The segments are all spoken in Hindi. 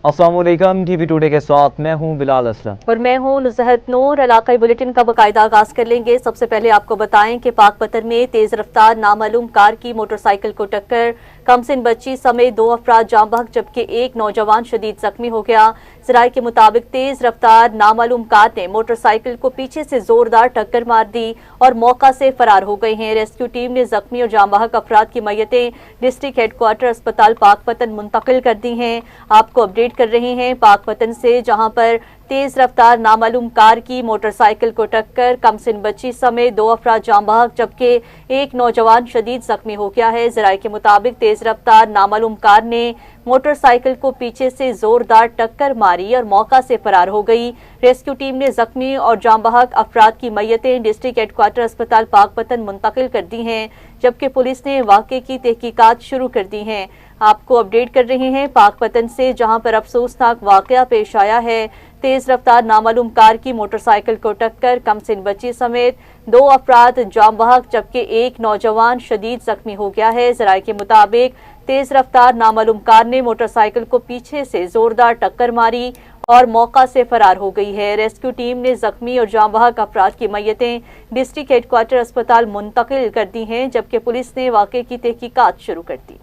अस्सलामुअलैकुम, टीवी टुडे के साथ मैं हूं बिलाल असलम और मैं हूं नुज़हत नूर। इलाकाई बुलेटिन का बाकायदा आगाज कर लेंगे। सबसे पहले आपको बताएं कि पाकपतन में तेज रफ्तार नामालूम कार की मोटरसाइकिल को टक्कर, कमसिन बच्ची समेत 2 अफराद जाँ बहक जबकि एक नौजवान शदीद जख्मी हो गया। जराये के मुताबिक तेज रफ्तार नामालूम कार ने मोटरसाइकिल को पीछे से जोरदार टक्कर मार दी और मौका से फरार हो गई हैं। रेस्क्यू टीम ने जख्मी और जाँ बहक अफराद की मैयतें डिस्ट्रिक्ट हेडक्वार्टर अस्पताल पाकपतन मुंतकिल कर दी हैं। आपको अपडेट कर रहे हैं पाकपतन से, जहां पर तेज रफ्तार नामालूम कार की मोटरसाइकिल को टक्कर, कमसिन बच्ची समेत 2 अफराद जाँ बहक जबकि एक नौजवान शदीद जख्मी हो गया है। जराये के मुताबिक तेज रफ्तार नामालूम कार ने मोटरसाइकिल को पीछे से जोरदार टक्कर मारी और मौका से फरार हो गई। रेस्क्यू टीम ने जख्मी और जाँ बहक अफराद की मैयतें डिस्ट्रिक्ट हेडक्वार्टर अस्पताल पाकपतन मुंतकिल कर दी हैं, जबकि पुलिस ने वाक़े की तहकीकात शुरू कर दी हैं। आपको अपडेट कर रहे हैं पाकपतन से, जहां पर अफसोसनाक वाकया पेश आया है। तेज रफ्तार नामालूम कार की मोटरसाइकिल को टक्कर, कमसिन बच्ची समेत 2 अफराद जाँ बहक जबकि एक नौजवान शदीद जख्मी हो गया है। जराये के मुताबिक तेज रफ्तार नामालूम कार ने मोटरसाइकिल को पीछे से जोरदार टक्कर मारी और मौका से फरार हो गई है। रेस्क्यू टीम ने जख्मी और जाँ बहक अफराद की मैयतें डिस्ट्रिक्ट हेडक्वार्टर अस्पताल मुंतकिल कर दी हैं, जबकि पुलिस ने वाक़े की तहकीकात शुरू कर दी।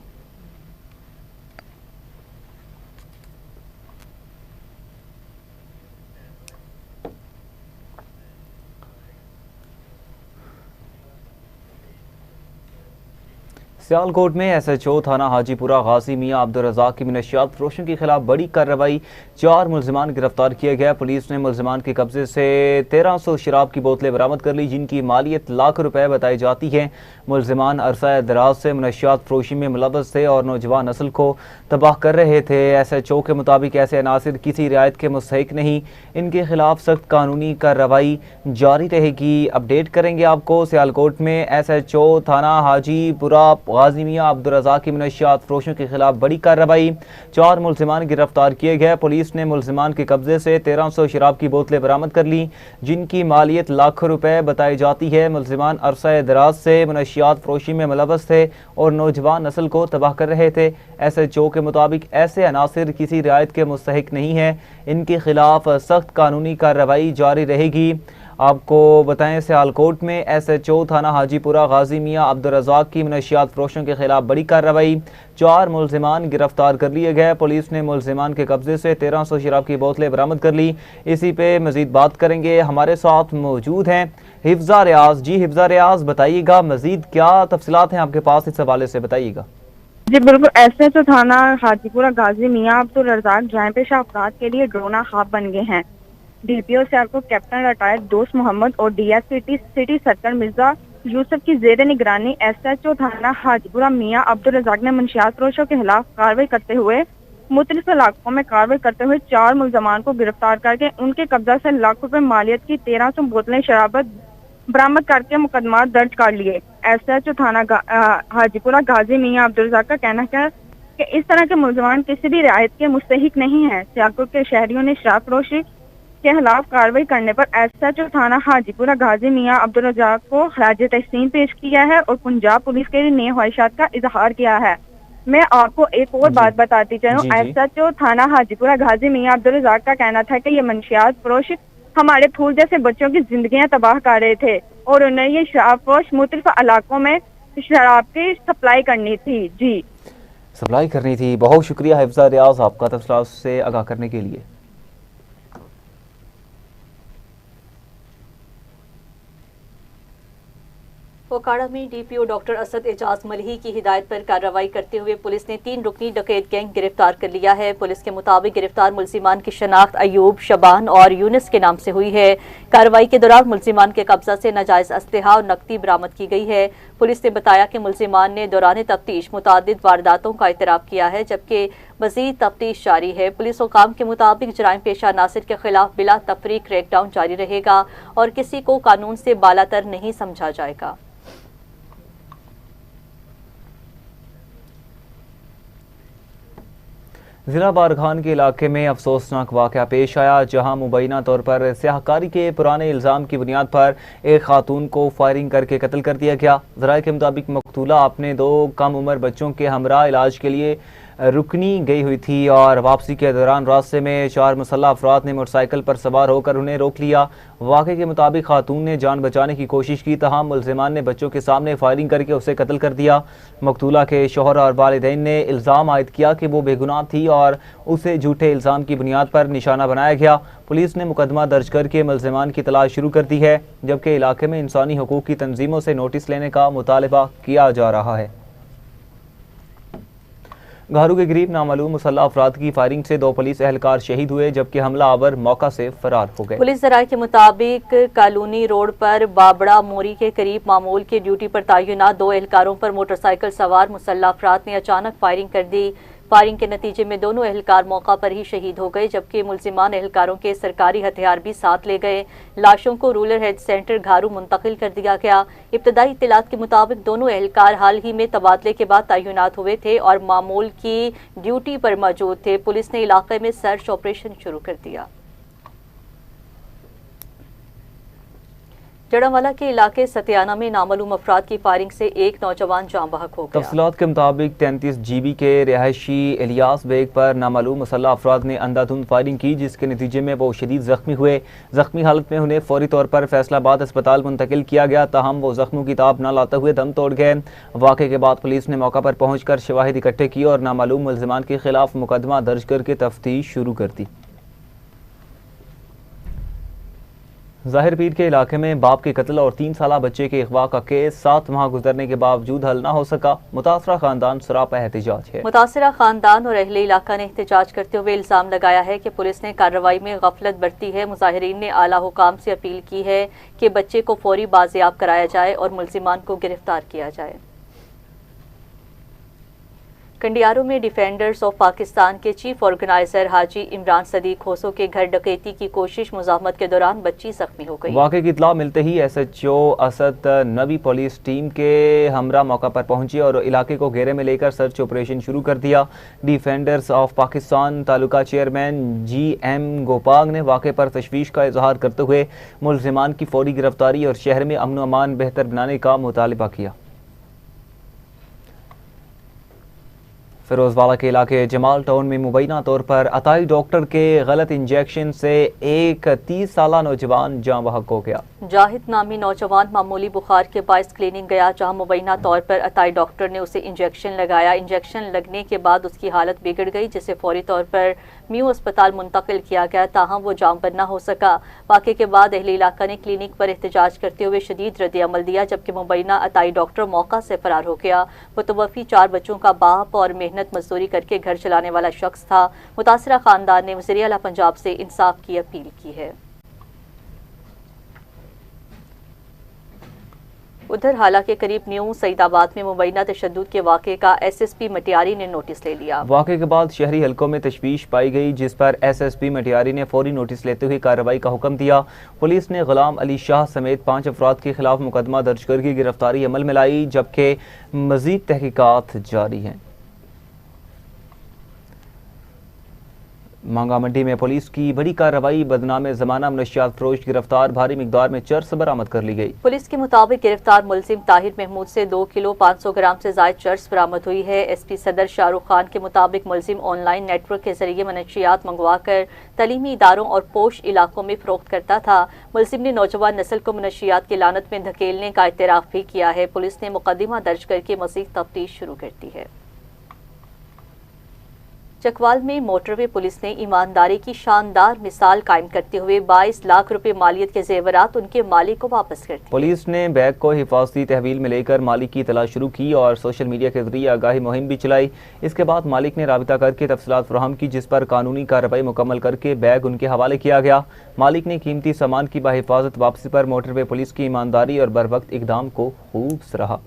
सियालकोट में SHO थाना हाजीपुरा गाजी मियां अब्दुल रज़ाक की मनशियात फरोशों के खिलाफ बड़ी कार्रवाई, 4 मुलजिमान गिरफ्तार किए गए। पुलिस ने मुलजिमान के कब्जे से 1300 शराब की बोतलें बरामद कर ली, जिनकी मालियत लाख रुपए बताई जाती है। मुलजिमान अरसा दराज से मनशियात फरोशी में मुलव्वस थे और नौजवान नस्ल को तबाह कर रहे थे। SHO के मुताबिक ऐसे अनासिर किसी रियायत के मुस्तहिक नहीं, इनके खिलाफ सख्त कानूनी कार्रवाई जारी रहेगी। अपडेट करेंगे आपको। सियालकोट में SHO थाना हाजीपुरा गाजी मियां अब्दुल रज़ाक की मनशियात फरोशों के खिलाफ बड़ी कार्रवाई, 4 मुलजिमान गिरफ्तार किए गए। पुलिस ने मुलजिमान के कब्जे से 1300 शराब की बोतलें बरामद कर ली, जिनकी मालियत लाखों रुपए बताई जाती है। मुलजिमान अरसा दराज से मनशियात फरोशी में मुलव्वस थे और नौजवान नस्ल को तबाह कर रहे थे। SHO के मुताबिक ऐसे अनासिर किसी रियायत के मुस्तहिक नहीं है, इनके खिलाफ सख्त कानूनी कार्रवाई जारी रहेगी। आपको बताएं, सियालकोट में SHO थाना हाजीपुरा गाजी मियां अब्दुल रज़ाक की मनशियात फरोशों के खिलाफ बड़ी कार्रवाई, 4 मुलजिमान गिरफ्तार कर लिए गए। पुलिस ने मुलजिमान के कब्जे से 1300 शराब की बोतलें बरामद कर ली। इसी पे मजीद बात करेंगे। हमारे साथ मौजूद हैं हिफ्जा रियाज। जी हिफ्जा रियाज, बताइएगा मजीद क्या तफसीलात हैं आपके पास, इस हवाले से बताइएगा। जी बिल्कुल, SHO थाना हाजीपुरा गाजी मियां अब्दुल रज़ाक जाए पेशा अफराद के लिए ड्रोना खाब बन गए हैं। DPO सियालकोट कैप्टन रिटायर्ड दोस्त मोहम्मद और DSP city circle Mirza Yusuf की जेर निगरानी SHO थाना हाजीपुरा मियां अब्दुल रज़ाक ने मनशियात फरोशों के खिलाफ कार्रवाई करते हुए मुख्तलिफ इलाकों में कार्रवाई करते हुए 4 मुलजमान को गिरफ्तार करके उनके कब्जा से लाख रुपए मालियत की 1300 बोतलें शराब बरामद करके मुकदमा दर्ज कर लिए। SHO थाना हाजीपुरा गाजी मियां अब्दुल रज़ाक का कहना है कि इस तरह के मुलजमान किसी भी रियायत के मुस्तहिक नहीं है। सियालकोट के शहरियों ने शराब फरोशी के खिलाफ कार्रवाई करने पर SHO थाना हाजीपुरा गाजी मियां अब्दुल रज़ाक को खराज तहसीन पेश किया है और पंजाब पुलिस के लिए नई ख्वाहिशात का इजहार किया है। मैं आपको एक और बात बताती चलूं, SHO थाना हाजीपुरा गाजी मियां अब्दुल रज़ाक का कहना था कि ये मनशियात फरोश हमारे फूल जैसे बच्चों की जिंदगियां तबाह कर रहे थे और उन्हें ये शराब फरोश मुख्तलिफ इलाकों में शराब की सप्लाई करनी थी। जी सप्लाई करनी थी। बहुत शुक्रिया हिफ्जा रियाज आपका तफसीलात से आगाह करने के लिए। ओकाड़ा में DPO डॉक्टर असद एजाज मलही की हिदायत पर कार्रवाई करते हुए पुलिस ने 3 रुकनी डकैत गैंग गिरफ्तार कर लिया है। पुलिस के मुताबिक गिरफ्तार मुलजिमान की शनाख्त अयूब, शबान और यूनिस के नाम से हुई है। कार्रवाई के दौरान मुलजिमान के कब्जा से नाजायज असलहा और नकदी बरामद की गई है। पुलिस ने बताया कि मुलजिमान ने दौरान तफ्तीश मुतादिद वारदातों का इतराफ किया है, जबकि मजीद तफ्तीश जारी है। पुलिस हुकाम के मुताबिक जराइम पेशा नासिर के खिलाफ बिला तफरीक क्रैकडाउन जारी रहेगा और किसी को कानून से बालातर नहीं समझा जाएगा। जिला बारखान के इलाके में अफसोसनाक वाक़या पेश आया, जहां मुबैना तौर पर स्याहकारी के पुराने इल्ज़ाम की बुनियाद पर एक खातून को फायरिंग करके कत्ल कर दिया गया। ज़राए के मुताबिक मकतूला अपने 2 कम उम्र बच्चों के हमरा इलाज के लिए रुकनी गई हुई थी और वापसी के दौरान रास्ते में 4 मुसल्लह अफराद ने मोटरसाइकिल पर सवार होकर उन्हें रोक लिया। वाक़े के मुताबिक खातून ने जान बचाने की कोशिश की, तहम मुल्ज़िमान ने बच्चों के सामने फायरिंग करके उसे कत्ल कर दिया। मकतूला के शौहर और वालिदैन ने इल्ज़ाम आयद किया कि वो बेगुनाह थी और उसे झूठे इल्ज़ाम की बुनियाद पर निशाना बनाया गया। पुलिस ने मुकदमा दर्ज करके मुल्ज़िमान की तलाश शुरू कर दी है, जबकि इलाके में इंसानी हकूक़ की तंजीमों से नोटिस लेने का मुतालबा किया जा रहा है। घारू के करीब नामालूम मुसल्लह अफराद की फायरिंग से 2 पुलिस एहलकार शहीद हुए, जबकि हमलावर मौका से फरार हो गए। पुलिस जराये के मुताबिक कॉलोनी रोड पर बाबड़ा मोरी के करीब मामूल के ड्यूटी पर तैनात 2 एहलकारों पर मोटरसाइकिल सवार मुसल्लह अफराद ने अचानक फायरिंग कर दी। फायरिंग के नतीजे में दोनों एहलकार मौका पर ही शहीद हो गए, जबकि मुल्जिमान एहलकारों के सरकारी हथियार भी साथ ले गए। लाशों को रूरल हेल्थ सेंटर घारू मुंतकिल कर दिया गया। इब्तदाई इत्तलात के मुताबिक दोनों एहलकार हाल ही में तबादले के बाद तैनात हुए थे और मामूल की ड्यूटी पर मौजूद थे। पुलिस ने इलाके में सर्च ऑपरेशन शुरू कर दिया। जड़ावाला के इलाके सतियाना में नामालूम अफराद की फायरिंग से एक नौजवान जाँ बहक हो गया। तफसीलात के मुताबिक 33 GB के रिहायशी इलियास बेग पर नामालूम मुसल्लह अफराद ने अंधाधुंध फायरिंग की, जिसके नतीजे में वो शदीद जख्मी हुए। जख्मी हालत में उन्हें फौरी तौर पर फैसलाबाद अस्पताल मुंतकिल किया गया, ताहम वो जख्मों की ताब न लाते हुए दम तोड़ गए। वाक़े के बाद पुलिस ने मौका पर पहुंचकर शवाहिद इकट्ठे किए और नामालूम मुल्ज़िमान के खिलाफ मुकदमा दर्ज करके तफ्तीश शुरू कर दी। ज़ाहिर पीर के इलाके में बाप के कत्ल और 3 साला बच्चे के अगवा का केस 7 माह गुजरने के बावजूद हल न हो सका। मुतासरा खानदान सरापा एहतजाज है। मुतासरा खानदान और अहले इलाका ने एहतजाज करते हुए इल्जाम लगाया है कि पुलिस ने कार्रवाई में गफलत बरती है। मुजाहिरीन ने आला हुकाम से अपील की है कि बच्चे को फौरी बाजियाब कराया जाए और मुल्जिमान को गिरफ्तार किया जाए। कंडियारों में डिफेंडर्स ऑफ पाकिस्तान के चीफ ऑर्गेनाइजर हाजी इमरान सदीक होसो के घर डकैती की कोशिश मुजाहमत के दौरान बच्ची जख्मी हो गई। वाक़े की इत्तला मिलते ही SHO असद नबी पुलिस टीम के हमरा मौका पर पहुंची और इलाके को घेरे में लेकर सर्च ऑपरेशन शुरू कर दिया। Defenders of Pakistan taluka chairman GM गोपाग ने वाक़े पर तशवीश का इजहार करते हुए मुल्ज़िमान की फौरी गिरफ्तारी और शहर में अमन अमान बेहतर बनाने का मुतालबा किया। फिरोजवाला के इलाके जमाल टाउन में मुबैना तौर पर अताई डॉक्टर के गलत इंजेक्शन से एक 30 साला नौजवान जाँ बहक हो गया। जाहिद नामी नौजवान मामूली बुखार के बायस क्लिनिक गया, जहां मुबैना तौर पर अताई डॉक्टर ने उसे इंजेक्शन लगाया। इंजेक्शन लगने के बाद उसकी हालत बिगड़ गई, जिसे फौरी तौर पर म्यू अस्पताल मुंतकिल किया गया, ताहम वो जाम पर न हो सका। वाक़े के बाद अहले इलाका ने क्लिनिक पर एहतजाज करते हुए शदीद रद्द-ए-अमल दिया, जबकि मुबैना अताई डॉक्टर मौका से फरार हो गया। मुतवफ़ी 4 बच्चों का बाप और मेहनत मजदूरी करके घर चलाने वाला शख्स था। मुतासरा खानदान ने वज़ीर आला पंजाब से इंसाफ की अपील की है। उधर हाला के करीब न्यू सईदाबाद में मुबैना तशद्दुद के वाक़े का SSP मटियारी ने नोटिस ले लिया। वाक़े के बाद शहरी हलकों में तशवीश पाई गई, जिस पर SSP मटियारी ने फौरी नोटिस लेते हुए कार्रवाई का हुक्म दिया। पुलिस ने गुलाम अली शाह समेत 5 अफराद के खिलाफ मुकदमा दर्ज करके गिरफ्तारी अमल में लाई, जबकि मज़ीद तहकीकात जारी हैं। मांगा मंडी में पुलिस की बड़ी कार्रवाई, बदनाम ज़माना मनशियात फरोश गिरफ्तार, भारी मिकदार में चर्स बरामद कर ली गई। पुलिस के मुताबिक गिरफ्तार मुलजिम ताहिर महमूद से 2 किलो 500 ग्राम से ज़ायद चर्स बरामद हुई है। SP सदर शाहरुख खान के मुताबिक मुलजिम ऑनलाइन नेटवर्क के जरिए मनशियात मंगवा कर तलीमी इदारों और पोश इलाकों में फरोख्त करता था। मुलजिम ने नौजवान नस्ल को मनशियात की लानत में धकेलने का इतराफ़ भी किया है। पुलिस ने मुकदमा दर्ज करके मज़ीद तफ्तीश शुरू कर दी है। चकवाल में मोटरवे पुलिस ने ईमानदारी की शानदार मिसाल कायम करते हुए 22 लाख रुपए मालियत के जेवरात उनके मालिक को वापस कर दिए। पुलिस ने बैग को हिफाजती तहवील में लेकर मालिक की तलाश शुरू की और सोशल मीडिया के जरिए आगाही मुहिम भी चलाई। इसके बाद मालिक ने राबिता करके तफसीलात फराहम की, जिस पर कानूनी कार्रवाई मुकम्मल करके बैग उनके हवाले किया गया। मालिक ने कीमती सामान की बाहिफाजत वापसी पर मोटरवे पुलिस की ईमानदारी और बरवक्त इकदाम को खूब सराहा।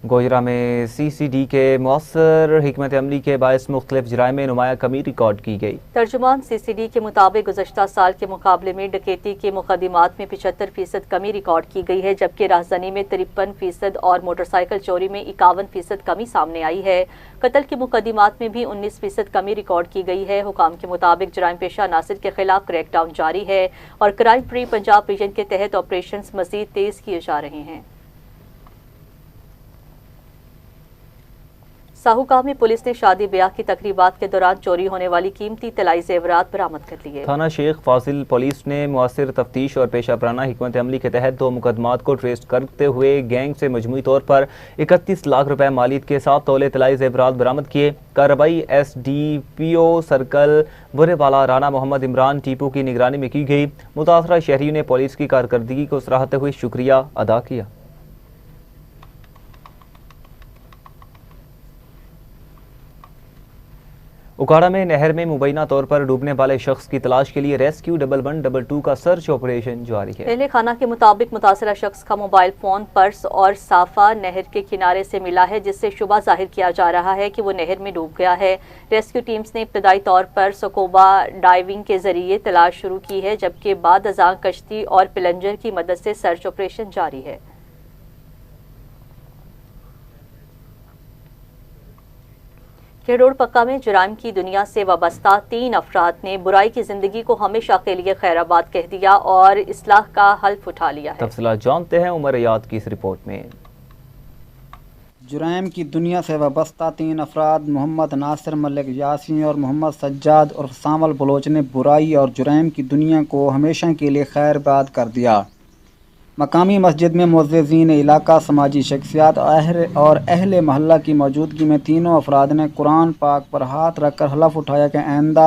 गोजरा में CCD के मौसर हिकमत अमली के बायस मुख्तलिफ जराइम में नुमाया कमी रिकॉर्ड की गई। तर्जुमान CCD के मुताबिक गुज़श्ता साल के मुकाबले में डकैती के मुकदमात में 75% कमी रिकॉर्ड की गई है, जबकि राजधानी में 53% और मोटरसाइकिल चोरी में 51% कमी सामने आई है। कत्ल के मुकदमात में भी 19% कमी रिकॉर्ड की गई है। हुकाम के मुताबिक जराइम पेशा नासिर के खिलाफ क्रैकडाउन जारी है और क्राइम फ्री पंजाब विजन के तहत ऑपरेशन मजीद तेज किए जा रहे हैं। साहूकाम में पुलिस ने शादी ब्याह की तकरीबात के दौरान चोरी होने वाली कीमती तलाई जेवरात बरामद कर लिए। थाना शेख फाजिल पुलिस ने मुअस्सिर तफ्तीश और पेशा पराना हिकमत अमली के तहत 2 मुकदमात को ट्रेस करते हुए गैंग से मजमूई तौर पर 31 लाख रुपए मालियत के 7 तोले तलाई जेवरात बरामद किए। कार्रवाई SDPO सर्कल बुरेवाला राना मोहम्मद इमरान टीपू की निगरानी में की गई। मुतासरा शहरियों ने पुलिस की कारकर्दगी को सराहते हुए शुक्रिया अदा किया। उकाड़ा में नहर में मुबैना तौर पर डूबने वाले शख्स की तलाश के लिए रेस्क्यू 1112 का सर्च ऑपरेशन जारी है। अहले खाना के मुताबिक मुतासरा शख्स का मोबाइल फोन, पर्स और साफा नहर के किनारे से मिला है, जिससे शुबा जाहिर किया जा रहा है कि वो नहर में डूब गया है। रेस्क्यू टीम्स ने इब्तदाई तौर पर स्कूबा डाइविंग के जरिए तलाश शुरू की है, जबकि बाद अज़ां कश्ती और प्लंजर की मदद से सर्च ऑपरेशन जारी है। खेड़ोड़ पक्का में जुराइम की दुनिया से वाबस्ता 3 अफराद ने बुराई की जिंदगी को हमेशा के लिए खैराबाद कह दिया और इस्लाह का हल्फ उठा लिया है। तफसीलात जानते हैं उमर याद की इस रिपोर्ट में। जुराइम की दुनिया से वाबस्ता 3 अफराद मोहम्मद नासिर मलिक यासीन और मोहम्मद सज्जाद और सामल बलोच ने बुराई और जुराइम की दुनिया को हमेशा के लिए खैराबाद कर दिया। मकामी मस्जिद में मुअज़्ज़िज़ीन इलाका, समाजी शख्सियात और अहले महल्ला की मौजूदगी में तीनों अफराद ने कुरान पाक पर हाथ रखकर हलफ उठाया कि आइंदा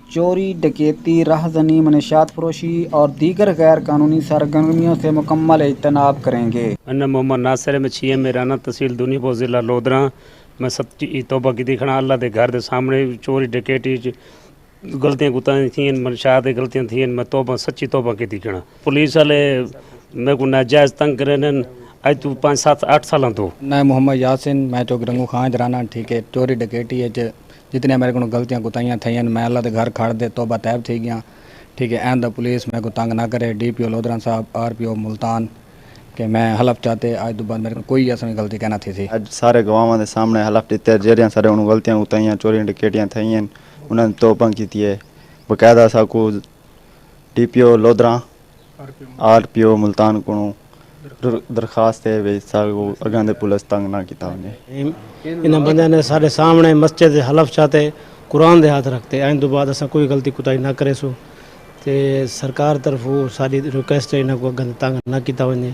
चोरी, डकैती, राहज़नी, मनशियात फरोशी और दीगर गैर कानूनी सरगर्मियों से मुकम्मल इज्तनाब करेंगे। अन्ना मोहम्मद नासिर में छिए में राना तहसील दुनीपुर ज़िला लोधरा मैं सच्ची तौबा की दिखना अल्लाह के घर के सामने चोरी डकैती गलतियां गुतां थी, मनशियात गलतियां थी, मैं तौबा सच्ची तौबा की दिखना। पुलिस वाले मैं को नाजायज़ तंग करन आज तू 5, 7, 8 साल तो मैं मोहम्मद यासिन मैं चौक रंगू खां राना ठीक है। चोरी डकैती है जितने मेरे को गलतियां गुताइयां थी मैं अल्लाह के घर खड़ दे तौबा तैब थी गया ठीक है। आइंदा पुलिस मैं को तंग ना करे। DPO लोधरा साहब, RPO मुल्तान कि मैं हलफ चाहते आज तो बाद मेरे को कोई असली गलती कहना थी। आज सारे गवाहों के सामने हलफ दिते जेरियां सारे उन गलतियां गुताइयां चोरियां डकैतियां थी उन्होंने तौबा की है। बकायदा सा को DPO लोधरा RPO मुल्तान को दरखास्त है वे सागो अगां दे पुलिस तंग ना किता वने। इन बंदे ने सारे सामने मस्जिद हलफ चाहते कुरान दे हाथ रखते आइन तो बाद असा कोई गलती कुताई ना करे सो ते सरकार तरफों सारी रिक्वेस्ट है इन्हां को अगां तंग ना किता वने।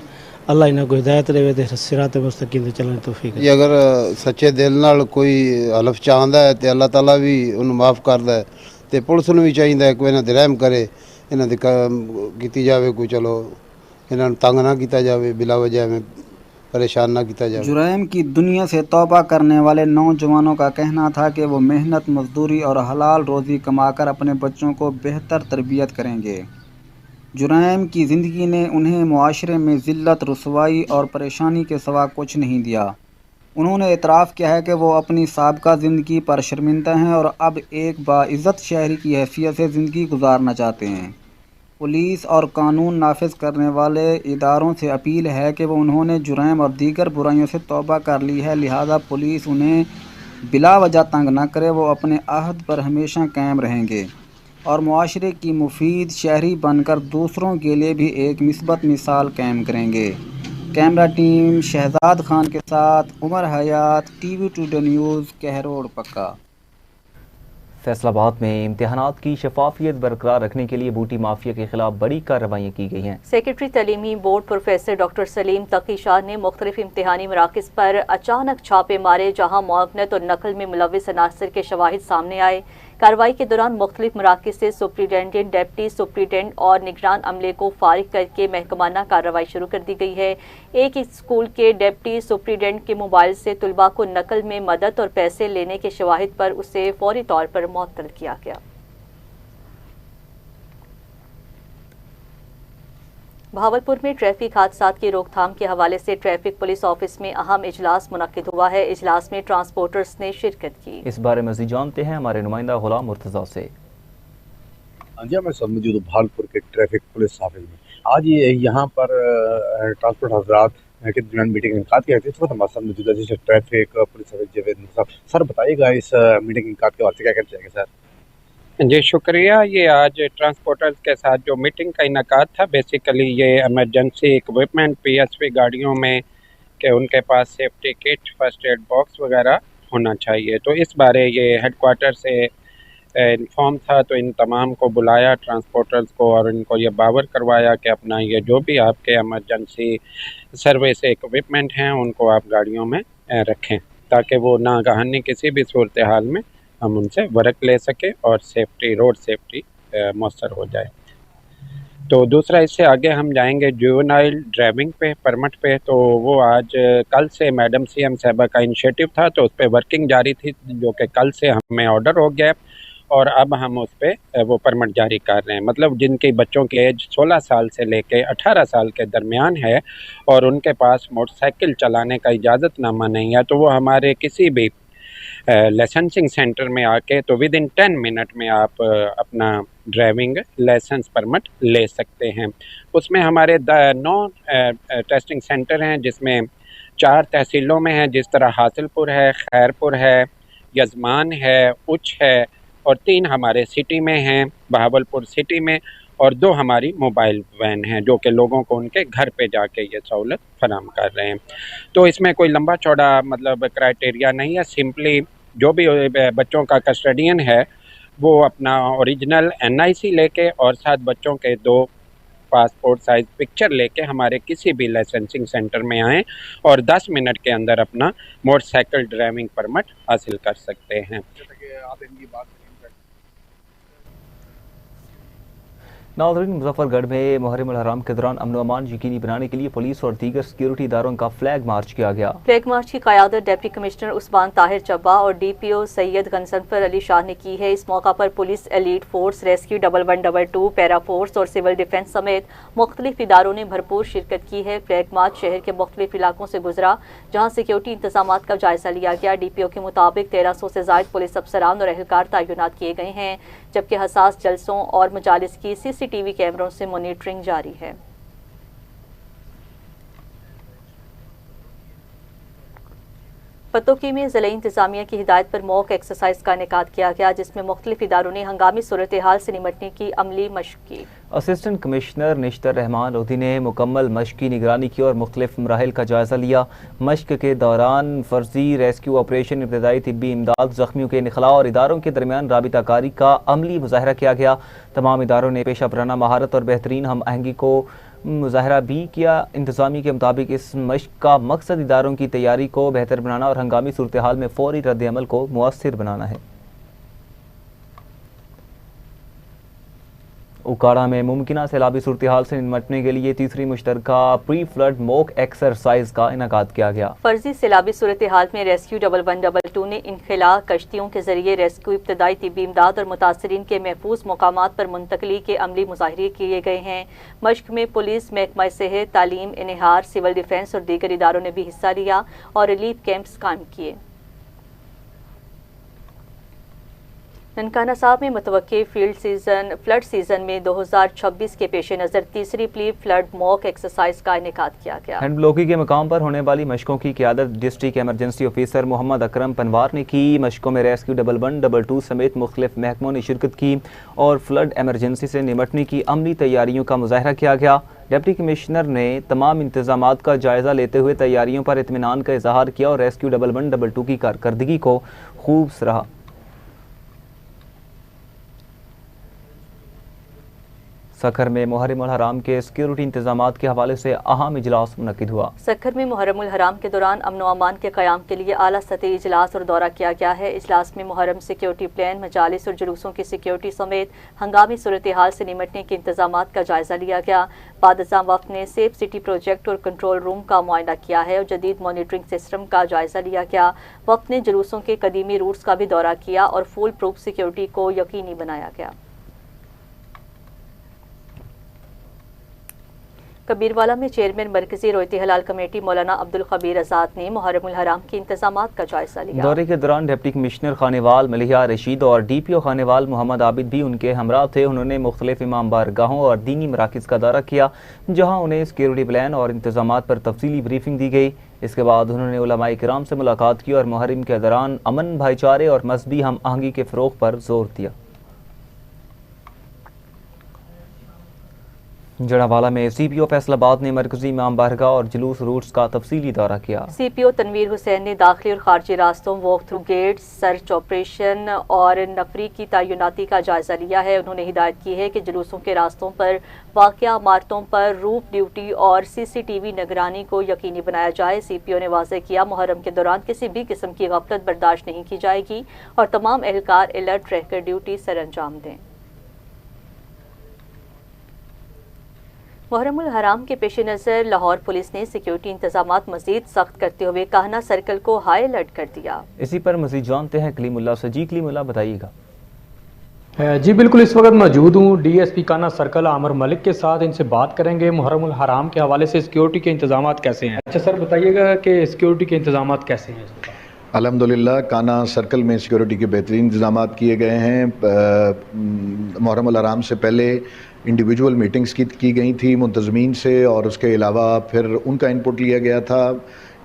अल्लाह इन्हां को हिदायत देवे ते सिरात मुस्तकीम ते चलने तौफीक ये अगर सच्चे दिल नाल कोई हलफ चाहंदा है ते अल्लाह ताला भी उन्हें माफ़ करदा है ते पुलिस नूं भी चाहिदा है कोई इन्हां ते रहम करे, इन्हां दी कीती जावे, कोई चलो इन्हां नूं तंग ना किया जावे, बिला वजह में परेशान ना किया जावे। जुराइम की दुनिया से तौबा करने वाले नौजवानों का कहना था कि वो मेहनत मजदूरी और हलाल रोज़ी कमाकर अपने बच्चों को बेहतर तरबियत करेंगे। जुराइम की ज़िंदगी ने उन्हें मुआशरे में ज़िल्लत, रुसवाई और परेशानी के सिवा कुछ नहीं दिया। उन्होंने एतराफ़ किया है कि वो अपनी साबका ज़िंदगी पर शर्मिंदा हैं और अब एक बाइज़्ज़त शहरी की हैसियत से ज़िंदगी गुजारना चाहते हैं। पुलिस और कानून नाफिज करने वाले इदारों से अपील है कि वो उन्होंने जुराइम और दीगर बुराइयों से तौबा कर ली है, लिहाजा पुलिस उन्हें बिला वजह तंग न करे। वो अपने अहद पर हमेशा कायम रहेंगे और मुआशरे की मुफीद शहरी बनकर दूसरों के लिए भी एक मिस्बत मिसाल कायम करेंगे। कैमरा टीम शहजाद खान के साथ उमर हयात, TV टुडे न्यूज़, कहरोड़ पक्का। फैसलाबाद में इम्तिहानात की शफाफियत बरकरार रखने के लिए बूटी माफिया के खिलाफ बड़ी कार्रवाई की गई हैं। सेक्रेटरी तलीमी board professor doctor Saleem Taqi Shah ने मुख्तलिफ इम्तिहानी मराकिज़ पर अचानक छापे मारे, जहाँ मुआवनत और नकल में मुलविस अनासर के शवाहिद सामने आए। कार्रवाई के दौरान मुख्तलिफ मराकिज़ से सुप्रिटेंडेंट, डेप्टी सुप्रिटेंडेंट और निगरान अमले को फारिग करके महकमाना कार्रवाई शुरू कर दी गई है। एक स्कूल के डेप्टी सुप्रिटेंडेंट के मोबाइल से तुलबा को नकल में मदद और पैसे लेने के शवाहिद पर उसे फौरी तौर पर मुअत्तल किया गया। भावलपुर में ट्रैफिक हादसात की रोकथाम के हवाले से ट्रैफिक पुलिस ऑफिस में अहम इजलास मुनक्किद हुआ है। इजलास में ट्रांसपोर्टर्स ने शिरकत की। इस बारे में मज़ीद जानते हैं हमारे नुमाइंदा गुलाम मुर्तज़ा से। जी मैं सब मौजूद हूँ भावलपुर के ट्रैफिक पुलिस ऑफिस में। आज ये यहाँ पर ट्रांसपोर्ट हजरात के दरमियान मीटिंग इनकाद किया गया। इस वक्त हमारे साथ मौजूद है ट्रैफिक पुलिस ऑफिसर जावेद साहब। सर बताइएगा इस मीटिंग इनकाद के वास्ते क्या कहना चाहिए सर? जी शुक्रिया। ये आज ट्रांसपोर्टर्स के साथ जो मीटिंग का इनकाद था, बेसिकली ये इमरजेंसी इक्विपमेंट PSV गाड़ियों में कि उनके पास safety kit, first aid box वगैरह होना चाहिए। तो इस बारे ये हेडक्वार्टर से इन्फॉर्म था, तो इन तमाम को बुलाया ट्रांसपोर्टर्स को और इनको ये बावर करवाया कि अपना ये जो भी आपके इमरजेंसी सर्विस इक्विपमेंट हैं उनको आप गाड़ियों में रखें, ताकि वो नागहानी किसी भी सूरत हाल में हम उनसे वर्क ले सकें और सेफ्टी, रोड सेफ्टी मौसर हो जाए। तो दूसरा, इससे आगे हम जाएंगे जुवेनाइल ड्राइविंग पे, परमिट पे। तो वो आज कल से मैडम सीएम साहबा का इनिशिएटिव था, तो उस पर वर्किंग जारी थी, जो कि कल से हमें ऑर्डर हो गया और अब हम उस पर वो परमिट जारी कर रहे हैं। मतलब जिनके बच्चों की एज 16 साल से लेके 18 साल के दरमियान है और उनके पास मोटरसाइकिल चलाने का इजाज़तनामा नहीं है, तो वो हमारे किसी भी लाइसेंसिंग सेंटर में आके तो विद इन 10 मिनट में आप अपना ड्राइविंग लाइसेंस परमिट ले सकते हैं। उसमें हमारे 9 टेस्टिंग सेंटर हैं, जिसमें 4 तहसीलों में हैं, जिस तरह हासिलपुर है, खैरपुर है, यजमान है, उच्च है, और 3 हमारे सिटी में हैं, बहावलपुर सिटी में, और 2 हमारी मोबाइल वैन हैं जो कि लोगों को उनके घर पे जाके ये सहूलत फराहम कर रहे हैं। तो इसमें कोई लंबा चौड़ा मतलब क्राइटेरिया नहीं है, सिंपली जो भी बच्चों का कस्टडियन है वो अपना ओरिजिनल NIC लेके और साथ बच्चों के 2 पासपोर्ट साइज पिक्चर लेके हमारे किसी भी लाइसेंसिंग सेंटर में आएँ और 10 मिनट के अंदर अपना मोटरसाइकिल ड्राइविंग परमिट हासिल कर सकते हैं। नाज़रीन, मुजफ्फरगढ़ में मुहर्रम उल हराम के दौरान अमन व अमान यकीनी बनाने के लिए पुलिस और दीगर सिक्योरिटी इदारों का फ्लैग मार्च किया गया। फ्लैग मार्च की क़यादत डिप्टी कमिश्नर उस्मान ताहिर चब्बा और DPO सैयद गनसनफर अली शाह ने की है। इस मौका पर police, elite force, rescue 1122, para force और सिविल डिफेंस समेत मुख्तलिफ इदारों ने भरपूर शिरकत की है। फ्लैग मार्च शहर के मुख्तलिफ इलाकों से गुजरा, जहाँ सिक्योरिटी इंतजाम का जायजा लिया गया। DPO के मुताबिक 1300 से ज़ायद पुलिस अफसरान और एहलकार तैनात किए गए हैं, जबकि हसास जलसों और मजालिस की CCTV कैमरों से मॉनिटरिंग जारी है। पतोकी में ज़िला इंतजामिया की हिदायत पर मॉक एक्सरसाइज का इनेकाद किया गया, जिसमें मुख्तलिफ इदारों ने हंगामी सूरत हाल से निपटने की अमली मशक की। असिस्टेंट कमिश्नर निश्तर रहमान लोधी ने मुकम्मल मशक की निगरानी की और मुख्तलिफ मराहिल का जायजा लिया। मशक के दौरान फर्जी रेस्क्यू ऑपरेशन, इब्तदाई तिब्बी इमदाद, जख्मियों के निखला और इदारों के दरमियान राबिताकारी का अमली मुजाहरा किया गया। तमाम इदारों ने पेशा वराना महारत और बेहतरीन हम आहंगी को मुजाहरा भी किया। इंतजामी के मुताबिक इस मशक का मकसद इदारों की तैयारी को बेहतर बनाना और हंगामी सूरत हाल में फौरी रद्द अमल को मुअस्सिर बनाना है। उकाड़ा में मुमकिन सैलाबी सूरत हाल से निपटने के लिए तीसरी मुश्तरका प्री फ्लड मॉक एक्सरसाइज का इनेकाद किया गया। फर्जी सैलाबी सूरत हाल में रेस्क्यू 1122 ने इनखिला कश्तियों के जरिए रेस्क्यू, इब्तदाई तिब्बी इमदाद और मुतासरीन के महफूज मकामात पर मुंतकली के अमली मुजाहरे किए गए हैं। मशक में पुलिस, महकमा सेहत, तालीम, इन्हार, सिविल डिफेंस और दीगर इदारों ने भी हिस्सा लिया और रिलीफ कैंप्स कायम किए। ननकाना साहब में मुतवक्के फ्लड सीजन में 2026 के पेश नज़र तीसरी प्री फ्लड मॉक एक्सरसाइज का इनेकाद किया गया। हैंड ब्लॉकी के मकाम पर होने वाली मशकों की क़यादत district emergency officer Mohammad Akram Panwar ने की। मशकों में रेस्क्यू 1122 समेत मुख्तलिफ महकमों ने शिरकत की और फ्लड एमरजेंसी से निपटने की अमली तैयारियों का मुजाहरा किया गया। डिप्टी कमिश्नर ने तमाम इंतजामात का जायजा लेते हुए तैयारियों पर इत्मीनान का इजहार किया और रेस्क्यू 1122 की कारकर्दगी को खूब सराहा। सखर में मुहर्रम उल हराम के सिक्योरिटी इंतजामात के हवाले से अहम इजलास मुनक्किद हुआ। सखर में मुहर्रम उल हराम के दौरान अमन व अमान के क़याम के लिए आला सतही इजलास और दौरा किया गया है। इजलास में मुहर्रम सिक्योरिटी प्लान, मजालिस और जुलूसों की सिक्योरिटी समेत हंगामी सूरत हाल से निपटने के इंतजामात का जायजा लिया गया। बादशाह वफ़द ने सेफ सिटी प्रोजेक्ट और कंट्रोल रूम का मुआयना किया है और जदीद मॉनिटरिंग सिस्टम का जायजा लिया गया। वफ़द ने जुलूसों के कदीमी रूट्स का भी दौरा किया और फुल प्रूफ सिक्योरिटी को यकीनी बनाया गया। कबीरवाला में चेयरमैन मरकजी रोयती हलाल कमेटी मौलाना अब्दुल खबीर आज़ाद ने मुहर्रम उल हराम के इंतजामात का जायजा लिया। दौरे के दौरान डिप्टी कमिश्नर खानेवाल मलिहा रशीद और DPO खानेवाल मोहम्मद आबिद भी उनके हमरा थे। उन्होंने मुख्तलिफ इमाम बारगाहों और दीनी मराकिज का दौरा किया, जहाँ उन्हें सिक्योरिटी प्लान और इंतजामात पर तफसीली ब्रीफिंग दी गई। इसके बाद उन्होंने उलमाए किराम से मुलाकात की और मुहर्रम के दौरान अमन, भाईचारे और मजहबी हम आहंगी के फ़रोग़ पर जोर दिया। जड़ावाला में सीपीओ फैसलाबाद ने मरकजी इमाम बारगाह और जुलूस रूट्स का तफसीली दौरा किया। सीपीओ तनवीर हुसैन ने दाखिली और खारजी रास्तों, walk through gates, search operation और नफरी की तैनाती का जायजा लिया है। उन्होंने हिदायत की है कि जुलूसों के रास्तों पर वाक़िया इमारतों पर रूफ ड्यूटी और CCTV निगरानी को यकीनी बनाया जाए। सीपीओ ने वाज़ेह किया, मुहर्रम के दौरान किसी भी किस्म की गफलत बर्दाश्त नहीं की जाएगी और तमाम एहलकार अलर्ट रहकर ड्यूटी सर अंजाम दें। मुहर्रमुल हराम के पेश नज़र लाहौर पुलिस ने सिक्योरिटी इंतजामात मजीद सख्त करते हुए काहना सर्कल को हाई अलर्ट कर दिया। इसी पर मजीद जानते हैं कलीमुल्लाह से। जी कलीमुल्लाह, बताइएगा। जी बिल्कुल, इस वक्त मौजूद हूँ DSP काना सर्कल आमिर मलिक के साथ। इनसे बात करेंगे मुहर्रमुल हराम के हवाले से सिक्योरिटी के इंतजामात कैसे हैं। अच्छा सर, बताइएगा कि सिक्योरिटी के इंतजामात कैसे हैं। अल्हम्दुलिल्लाह काना सर्कल में सिक्योरिटी के बेहतरीन इंतजामात किए गए हैं। मुहर्रमुल हराम से पहले इंडिविजुअल मीटिंग्स की गई थी मुंतज़मीन से और उसके अलावा फिर उनका इनपुट लिया गया था।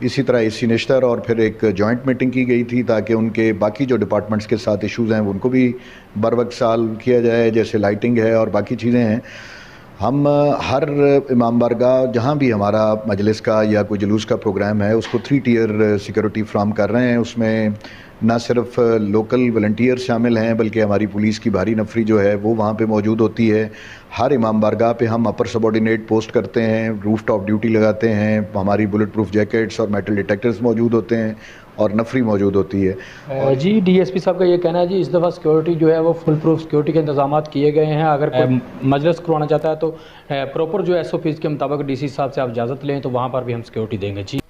इसी तरह AC नेशतर और फिर एक जॉइंट मीटिंग की गई थी ताकि उनके बाकी जो डिपार्टमेंट्स के साथ इश्यूज़ हैं उनको भी बर वक्त सॉल्व किया जाए, जैसे लाइटिंग है और बाकी चीज़ें हैं। हम हर इमाम बारगाह जहाँ भी हमारा मजलिस का या कोई जुलूस का प्रोग्राम है उसको 3 टियर सिक्योरिटी फ्राहम कर रहे हैं। उसमें ना सिर्फ लोकल वॉलंटियर शामिल हैं बल्कि हमारी पुलिस की भारी नफरी जो है वो वहाँ पे मौजूद होती है। हर इमाम बारगाह पे हम अपर सबऑर्डिनेट पोस्ट करते हैं, रूफ टॉप ड्यूटी लगाते हैं, हमारी बुलेट प्रूफ जैकेट्स और मेटल डिटेक्टर्स मौजूद होते हैं और नफरी मौजूद होती है। जी DSP साहब का ये कहना है जी इस दफ़ा सिक्योरिटी जो है वो फुल प्रूफ सिक्योरिटी के इंतजाम किए गए हैं। अगर कोई मजलिस करवाना चाहता है तो प्रॉपर जो SOPs के मुताबिक DC साहब से आप इजाज़त लें तो वहाँ पर भी हम सिक्योरिटी देंगे। जी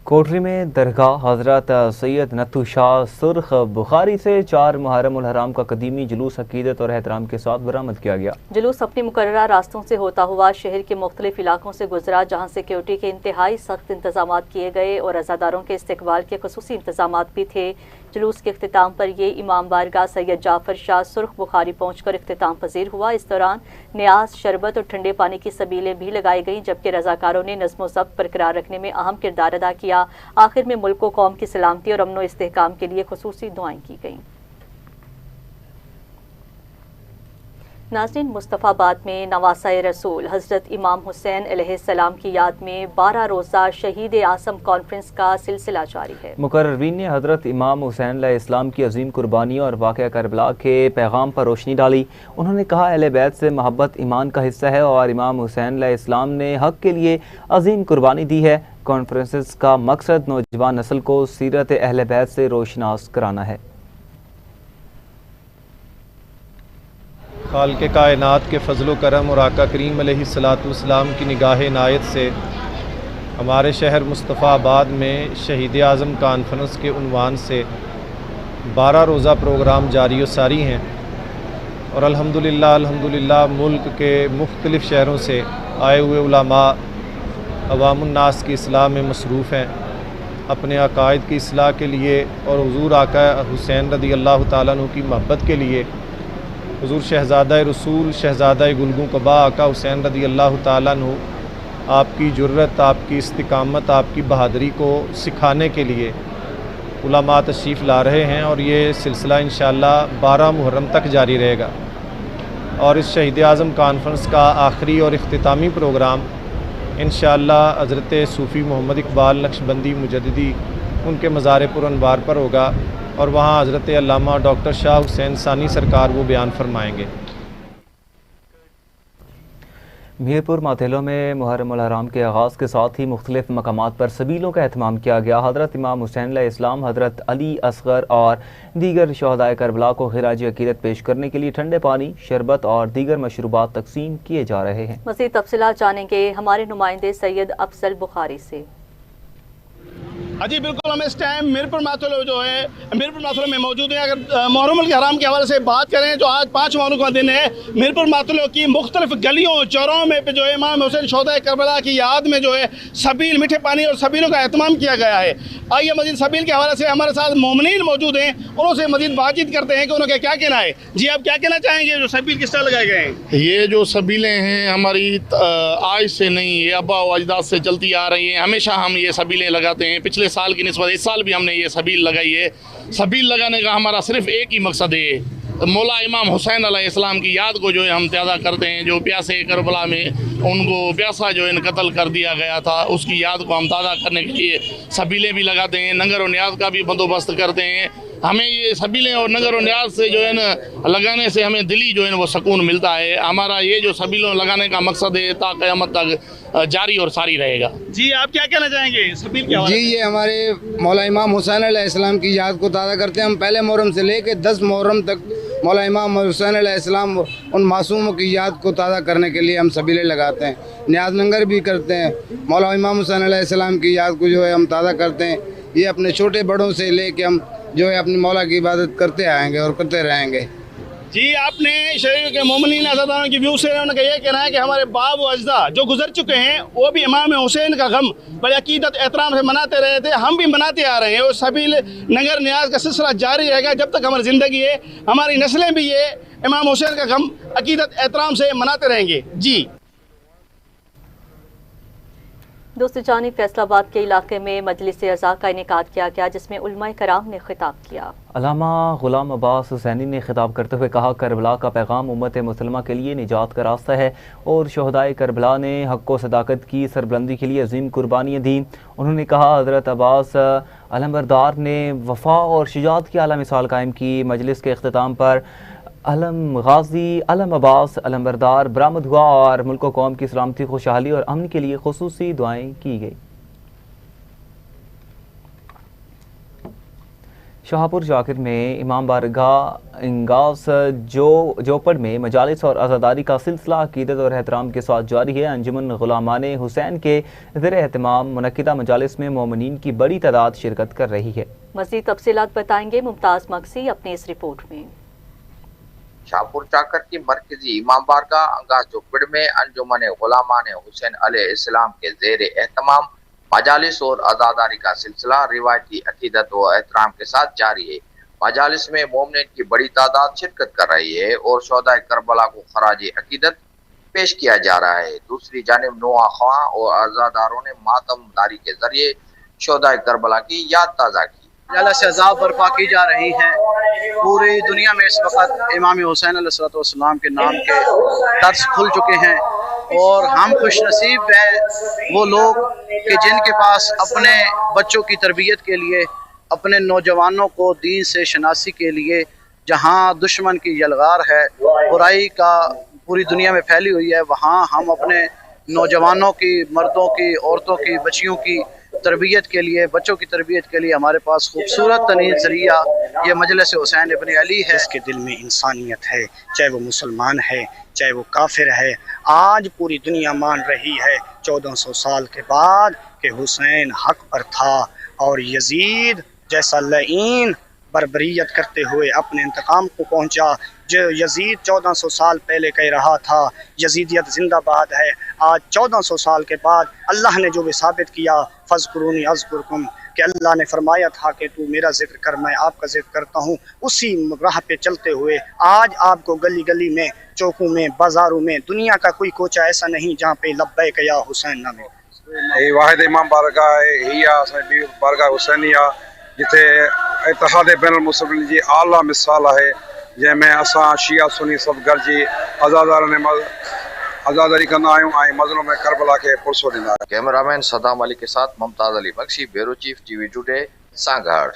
कोटरी में दरगाह हज़रत सैयद नथु शाह सुर्ख बुखारी से 4 मुहर्रमुल हराम का कदीमी जुलूस अकीदत और एहतराम के साथ बरामद किया गया। जुलूस अपनी मुकर्ररा रास्तों से होता हुआ शहर के मुख्तलिफ इलाकों से गुजरा, जहाँ सिक्योरिटी के इंतहाई सख्त इंतजाम किए गए और अज़ादारों के इस्तकबाल के खुसूसी इंतजाम भी थे। जुलूस के इख्तिताम पर ये इमाम बारगाह सैयद जाफर शाह सुर्ख बुखारी पहुँचकर इख्तिताम पजीर हुआ। इस दौरान न्याज, शरबत और ठंडे पानी की सबीलें भी लगाई गईं, जबकि रजाकारों ने नज़्म व ज़ब्त बरकरार रखने में अहम किरदार अदा किया। आखिर में मुल्क व कौम की सलामती और अमन व इस्तेहकाम के लिए खुसूसी दुआएं की गईं। नाज़रीन, मुस्तफ़ाबाद में नवासा रसूल हज़रत इमाम हुसैन अलैहिस्सलाम की याद में 12 रोज़ा शहीद आज़म कॉन्फ्रेंस का सिलसिला जारी है। मुकर्ररीन ने हज़रत इमाम हुसैन अलैहिस्सलाम की अजीम कुर्बानी और वाक़या करबला के पैगाम पर रोशनी डाली। उन्होंने कहा, अहले बैत से मोहब्बत ईमान का हिस्सा है और इमाम हुसैन अलैहिस्सलाम ने हक़ के लिए अजीम कुर्बानी दी है। कॉन्फ्रेंस का मकसद नौजवान नस्ल को सीरत अहले बैत से रोशनास कराना है। खाल के कायनात के फ़ज़ल करम और आका करीम अलैहिस्सलाम की निगाह इनायत से हमारे शहर मुस्तफ़ाबाद में शहीद आज़म कॉन्फ्रेंस के उन्वान से 12 रोज़ा प्रोग्राम जारी व सारी हैं और अल्हम्दुलिल्लाह मुल्क के मुख्तलिफ़ शहरों से आए हुए उलमा अवामुन्नास की इस्लाह में मसरूफ़ हैं, अपने अकायद की इस्लाह के लिए और हुज़ूर आका हुसैन रज़ी अल्लाह तआला अन्हु की मोहब्बत के लिए हुज़ूर शहज़ादा रसूल शहज़ादा गुलगू कबा आका हुसैन रज़ी अल्लाह तआला अन्हु आपकी जुर्रत, आपकी इस्तिकामत, आपकी बहादुरी को सिखाने के लिए उलमा तशरीफ़ ला रहे हैं और ये सिलसिला इंशाअल्लाह 12 मुहर्रम तक जारी रहेगा। और इस शहीद आज़म कॉन्फ्रेंस का आखिरी और इख्तितामी प्रोग्राम इंशाअल्लाह हज़रत सूफ़ी मोहम्मद इकबाल नक्शबंदी मुजद्दिदी उनके मज़ार पुरअनवार पर होगा और वहाँ हज़रत अल्लामा डॉक्टर शाह हुसैन सानी सरकार वो बयान फरमाएंगे। मीरपुर माथेलो में मुहर्रमुल हराम के आगाज़ के साथ ही मुख्तलिफ मकामात पर सबीलों का एहतमाम किया गया। हज़रत इमाम हुसैन अलैहिस्सलाम, हज़रत अली असगर और दीगर शहदाए करबला को खिराज अकीदत पेश करने के लिए ठंडे पानी, शरबत और दीगर मशरूबात तकसीम किए जा रहे हैं। मज़ीद तफसीलात जानेंगे हमारे नुमाइंदे सैयद अफजल बुखारी से। जी बिल्कुल, हम इस टाइम मीरपुर माथेलो जो है मीरपुर माथेलो में मौजूद हैं। अगर मुहर्रम के हराम के हवाले से बात करें तो आज 5 मुहर्रम का दिन है। मीरपुर माथेलो की मुख्तलिफ गलियों चौरों में पे जो है इमाम हुसैन शोहदाए करबला की याद में जो है सबील, मीठे पानी और सबीलों का एहतमाम किया गया है। आइए मजीद सबील के हवाले से हमारे साथ मोमिनीन मौजूद हैं, उनसे मजीद बातचीत करते हैं कि उन्होंने क्या कहना है। जी आप क्या कहना चाहेंगे, जो सबील किस तरह लगाए गए हैं? ये जो सबीलें हैं हमारी आज से नहीं, ये आबा व अजदाद से चलती आ रही हैं। हमेशा हम ये सबीलें लगाते हैं। पिछले साल की निस्बत इस साल भी हमने ये सबील लगाई है। सबील लगाने का हमारा सिर्फ एक ही मकसद है मौला इमाम हुसैन अलैहिस्सलाम की याद को जो है हम ताज़ा करते हैं। जो प्यासे करबला में उनको प्यासा जो है कत्ल कर दिया गया था, उसकी याद को हम ताज़ा करने के लिए सबीलें भी लगाते हैं, नंगर और न्याज का भी बंदोबस्त करते हैं। हमें ये सबीलें और नगर और न्याज से जो है ना लगाने से हमें दिली जो है वो सुकून मिलता है। हमारा ये जो सबीलों लगाने का मकसद है ता क़यामत तक जारी और सारी रहेगा। जी आप क्या कहना चाहेंगे सबील के हवाले जी, ये हमारे मौला इमाम हुसैन अलैहिस्सलाम की याद को ताज़ा करते हैं। हम पहले मुहर्रम से लेकर 10 मुहर्रम तक मौला इमाम हुसैन अलैहिस्सलाम उन मासूमों की याद को ताज़ा करने के लिए हम सबीलें लगाते हैं, न्याज लंगर भी करते हैं। मौला इमाम हुसैन अलैहिस्सलाम की याद को जो है हम ताज़ा करते हैं। ये अपने छोटे बड़ों से लेके हम जो है अपनी मौला की इबादत करते आएंगे और करते रहेंगे। जी आपने शरीर के मोमिनीन अज़ादारों की व्यू से उनका ये कहना है कि हमारे बाप व अजदा जो गुजर चुके हैं वो भी इमाम हुसैन का गम बड़ी अकीदत एहतराम से मनाते रहे थे, हम भी मनाते आ रहे हैं और सभी नगर न्याज का सिलसिला जारी रहेगा जब तक हमारी ज़िंदगी है। हमारी नस्लें भी ये इमाम हुसैन का गम अकीदत एहतराम से मनाते रहेंगे। जी दूसरी जानिब फैसलाबाद के इलाके में मजलिस अज़ा का इनेकाद किया गया, जिसमें उलमाए कराम ने खिताब किया। अल्लामा गुलाम अब्बास हुसैनी ने खिताब करते हुए कहा, करबला का पैगाम उम्मत मुसलमा के लिए निजात का रास्ता है और शहदाए करबला ने हक़ व सदाकत की सरबुलंदी के लिए अजीम कुर्बानियाँ दी। उन्होंने कहा, हज़रत अब्बास अलमबरदार ने वफ़ा और शुजाअत की आला मिसाल कायम की। मजलिस के अख्तिताम पर अलम गाजी अलम अब्बास अलमबरदार बरामद हुआ और मुल्क व कौम की सलामती, खुशहाली और अमन के लिए खुसूसी दुआएं की गई। शाहपुर जाकिर में इमाम बारगाह इंगास जोपड़ में मजालिस और आज़ादारी का सिलसिला अकीदत और एहतराम के साथ जारी है। अंजुमन गुलामाने हुसैन के ज़ेर एहतमाम मुनक्किदा मजालिस में मोमिनीन की बड़ी तादाद शिरकत कर रही है। मज़ीद तफसीलात बताएंगे मुमताज़ मक्सी अपनी इस रिपोर्ट में। शाहपुर जाकर की मरकजी इमाम बारगाह अंगास जोपड़ में अंजुमन गुलामाने हुसैन अलैहिस्सलाम के ज़ेर एहतमाम मजालिस और आज़ादारी का सिलसिला रिवायती अकीदत व एहतराम के साथ जारी है। मजालिस में मोमिनीन की बड़ी तादाद शिरकत कर रही है और शोहदाए करबला को खराज अकीदत पेश किया जा रहा है। दूसरी जानिब नोआ ख्वां और आज़ादारों ने मातमदारी के जरिए शोहदाए करबला की याद ताज़ा की। से अज़ाब बर्पा की जा रही हैं। पूरी दुनिया में इस वक्त इमाम हुसैन अलैहिस्सलाम के नाम के दर्स खुल चुके हैं और हम खुश नसीब हैं वो लोग कि जिनके पास अपने बच्चों की तरबियत के लिए, अपने नौजवानों को दीन से शनासी के लिए, जहाँ दुश्मन की यलगार है, बुराई का पूरी दुनिया में फैली हुई है, वहाँ हम अपने नौजवानों की, मर्दों की, औरतों की, बच्चियों की तरबियत के लिए, बच्चों की तरबियत के लिए हमारे पास खूबसूरत तरीन ज़रिया ये मजलिस हुसैन इब्न अली है। जिसके दिल में इंसानियत है, चाहे वो मुसलमान है चाहे वो काफिर है। आज पूरी दुनिया मान रही है 1400 साल के बाद कि हुसैन हक पर था और यजीद जैसा लईन बर्बरियत करते हुए अपने इंतकाम को पहुंचा। जो यजीद 1400 साल पहले कह रहा था यजीदियत जिंदाबाद है, आज 1400 साल के बाद अल्लाह ने जो भी साबित किया, फ़ज़कुरूनी अज़कुरकुम, कि अल्लाह ने फरमाया था कि तू मेरा जिक्र कर, मैं आपका जिक्र करता हूँ। उसी राह पे चलते हुए आज आपको गली गली में, चौकों में, बाज़ारों में, दुनिया का कोई कोचा ऐसा नहीं जहाँ पे लब्बैक या हुसैन ना मिले। वाहिद इमाम बारगाह है, बारगाह हुसैनिया जिथे इतिहाद बैनुल मुसलिमीन जी आला मिसाल है, जैमें असां शिया सुनी सब गॾिजी आज़ादारी कंदा आहियूं ऐं मज़लूम करबला के पुरसो ॾींदा आहियूं। कैमरामैन सदाम अली के साथ Mumtaz Ali Bakhshi, bureau chief TV Today, Sanghar.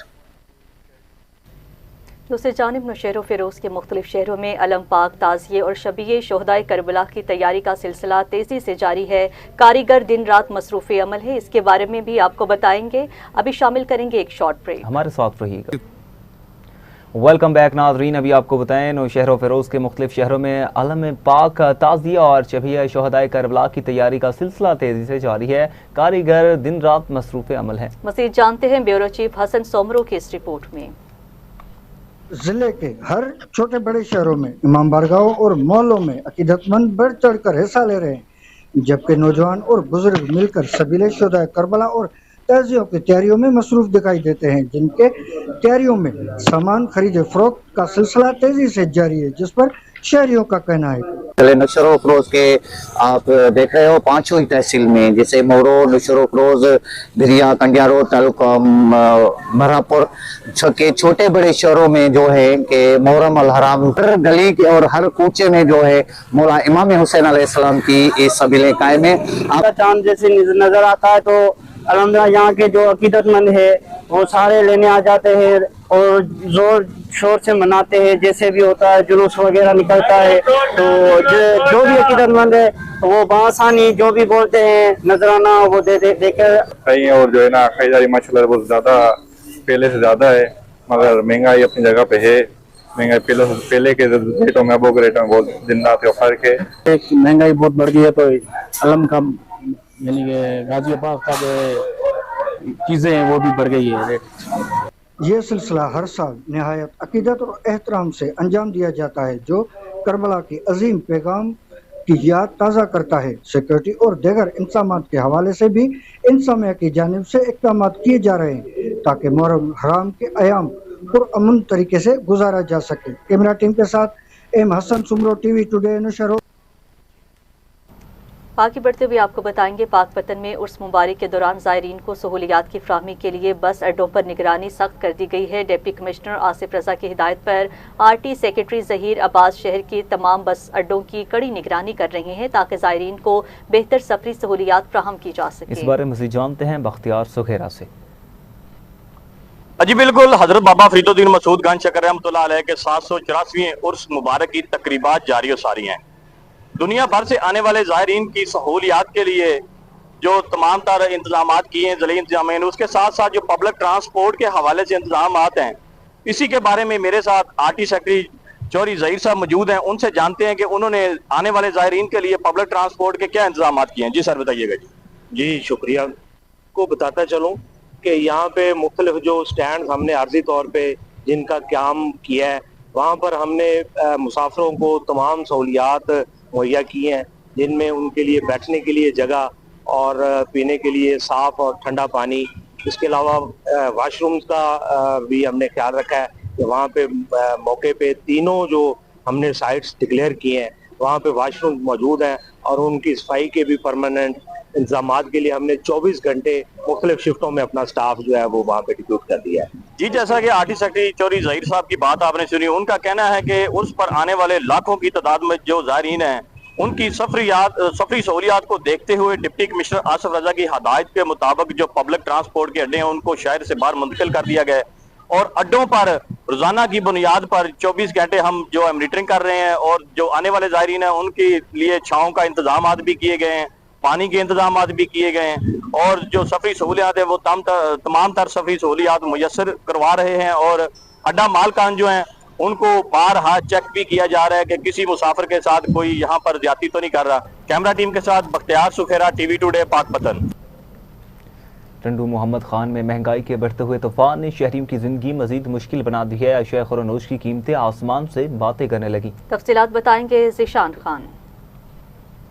दूसरी जानिब नौशहर फ़िरोज़ के मुख्तलिफ शहरों में अलम पाक ताज़िये और शबीए शोहदाए करबला की तैयारी का सिलसिला तेज़ी से जारी है। कारीगर दिन रात मसरूफ़ अमल है, इसके बारे में भी आपको बताएंगे। अभी शामिल करेंगे एक शॉर्ट ब्रेक, हमारे साथ रहिएगा। वेलकम बैक नाज़रीन। अभी आपको बताएं नौशहर फ़िरोज़ के मुख्तलिफ शहरों में अलम पाक ताज़िया और शबीए शोहदाए करबला की तैयारी का सिलसिला तेज़ी से जारी है। कारीगर दिन रात मसरूफ़ अमल है। मज़ीद जानते हैं ब्यूरो चीफ हसन सोमरो की इस रिपोर्ट में। जिले के हर छोटे बड़े शहरों में इमाम बारगाहों और मोहल्लों में अकीदतमंद बढ़ चढ़ कर हिस्सा ले रहे हैं, जबकि नौजवान और बुजुर्ग मिलकर सबीले शोहदाए करबला और ताजियों की तैयारियों में मसरूफ दिखाई देते हैं, जिनके तैयारियों में सामान खरीदे फरोख्त का सिलसिला तेजी से जारी है, जिस पर शहरियों का कहना है। जिले नशरो फरोज के आप देख रहे हो पांचों ही तहसील में, जैसे मोरो, नशरो फरोज, भिरिया, कंडियारो, तालुका मरापुर के छोटे बड़े शहरों में जो है कि मुहर्रम अल हराम हर गली के और हर कूचे में जो है मौला इमाम हुसैन अलैहिस्सलाम की ये सबीलें कायम है। आपका चांद जैसे नजर आता है तो अल्हम्दुलिल्लाह यहाँ के जो अकीदतमंद है वो सारे लेने आ जाते हैं और जोर शोर से मनाते हैं। जैसे भी होता है जुलूस वगैरह निकलता है तो जो भी अकीदतमंद है वो बासानी जो भी बोलते हैं नजराना वो देकर कहीं और जो है ना खरीदारी माशाल्लाह बहुत ज्यादा पहले से ज्यादा है, मगर महंगाई अपनी जगह पे है। महंगाई पहले के रेटों में अब के रेटों में बहुत दिन रात का फर्क है। महंगाई बहुत बढ़ गई है तो अलम का यानी कि गाजियाबाद का जो चीजें हैं वो भी बढ़ गई है रेट। ये सिलसिला हर साल निहायत अकीदत और एहतराम से अंजाम दिया जाता है, जो करबला की अजीम पैगाम की याद ताज़ा करता है। सिक्योरिटी और दीगर इंतजाम के हवाले से भी इंतजामिया की जानिब से इक़दाम किए जा रहे हैं ताकि मुहर्रम हराम के अयाम पुरअमन तरीके से गुजारा जा सके। कैमरा टीम के साथ M Hasan Soomro, TV today, नशरो। आगे बढ़ते हुए आपको बताएंगे पाकपतन में उर्स मुबारक के दौरान ज़ायरीन को सहूलियात की फ्राहमी के लिए बस अड्डों पर निगरानी सख्त कर दी गई है। डिप्टी कमिश्नर आसिफ रजा की हिदायत पर आरटी सेक्रेटरी जहीर अब्बास शहर के तमाम बस अड्डों की कड़ी निगरानी कर रहे हैं ताकि ज़ायरीन को बेहतर सफरी सहूलियात फ्राहम की जा सके। इस बारे में मज़ीद जानते हैं बख्तियार सुखेरा से। जी बिल्कुल, हजरत बाबा फरीदुद्दीन मसूद गंज शकर रहमतुल्लाह अलैह के 784वें उर्स मुबारक की तकरीबात जारी और सारी हैं। दुनिया भर से आने वाले ज़ायरीन की सहूलियात के लिए जो तमाम तर इंतजाम किए हैं ज़िले इंतजामिया ने, उसके साथ साथ जो पब्लिक ट्रांसपोर्ट के हवाले से इंतजाम हैं, इसी के बारे में मेरे साथ आरटी सेक्रेटरी चौधरी ज़हीर साहब मौजूद हैं। उनसे जानते हैं कि उन्होंने आने वाले ज़ायरीन के लिए पब्लिक ट्रांसपोर्ट के क्या इंतजाम किए हैं। जी सर बताइएगा। जी शुक्रिया। को बताता चलूँ कि यहाँ पे मुख्तलिफ जो स्टैंड हमने आर्जी तौर पे जिनका क्याम किया है, वहाँ पर हमने मुसाफिरों को तमाम सहूलियात मुहैया की हैं, जिनमें उनके लिए बैठने के लिए जगह और पीने के लिए साफ़ और ठंडा पानी। इसके अलावा वाशरूम्स का भी हमने ख्याल रखा है कि वहाँ पे मौके पे तीनों जो हमने साइट्स डिक्लेयर किए हैं वहाँ पे वाशरूम मौजूद हैं और उनकी सफाई के भी परमानेंट इंतजाम के लिए हमने 24 घंटे मुख्तलिफ शिफ्टों में अपना स्टाफ जो है वो वहाँ पे डिप्यूट कर दिया है। जी जैसा कि आरटी सेक्रेटरी चौधरी ज़हीर साहब की बात आपने सुनी, उनका कहना है कि उस पर आने वाले लाखों की तादाद में जो ज़ायरीन हैं उनकी सफरी सहूलियात को देखते हुए डिप्टी कमिश्नर आसिफ रजा की हदायत के मुताबिक जो पब्लिक ट्रांसपोर्ट के अड्डे हैं उनको शहर से बाहर मुंतकिल कर दिया गया और अड्डों पर रोजाना की बुनियाद पर 24 घंटे हम जो मॉनिटरिंग कर रहे हैं और जो आने वाले ज़ायरीन हैं उनके लिए छाँव का इंतजाम भी किए गए हैं, पानी के इंतजाम भी किए गए हैं और जो सफरी सहूलियात है वो तमाम तर सफरी सहूलियात मुयसर करवा रहे हैं और अड्डा मालकान जो हैं उनको बारहा चेक भी किया जा रहा है कि किसी मुसाफिर के साथ कोई यहाँ पर ज्यादती तो नहीं कर रहा। कैमरा टीम के साथ बख्तियार सुखेरा, टीवी टुडे, पाकपतन। टंडू मोहम्मद खान में महंगाई के बढ़ते हुए तूफान ने शहरियों की जिंदगी मजीद मुश्किल बना दी है। अशिया खुरनोश की कीमतें आसमान से बातें करने लगी। तफसीलात बताएंगे ज़ीशान खान।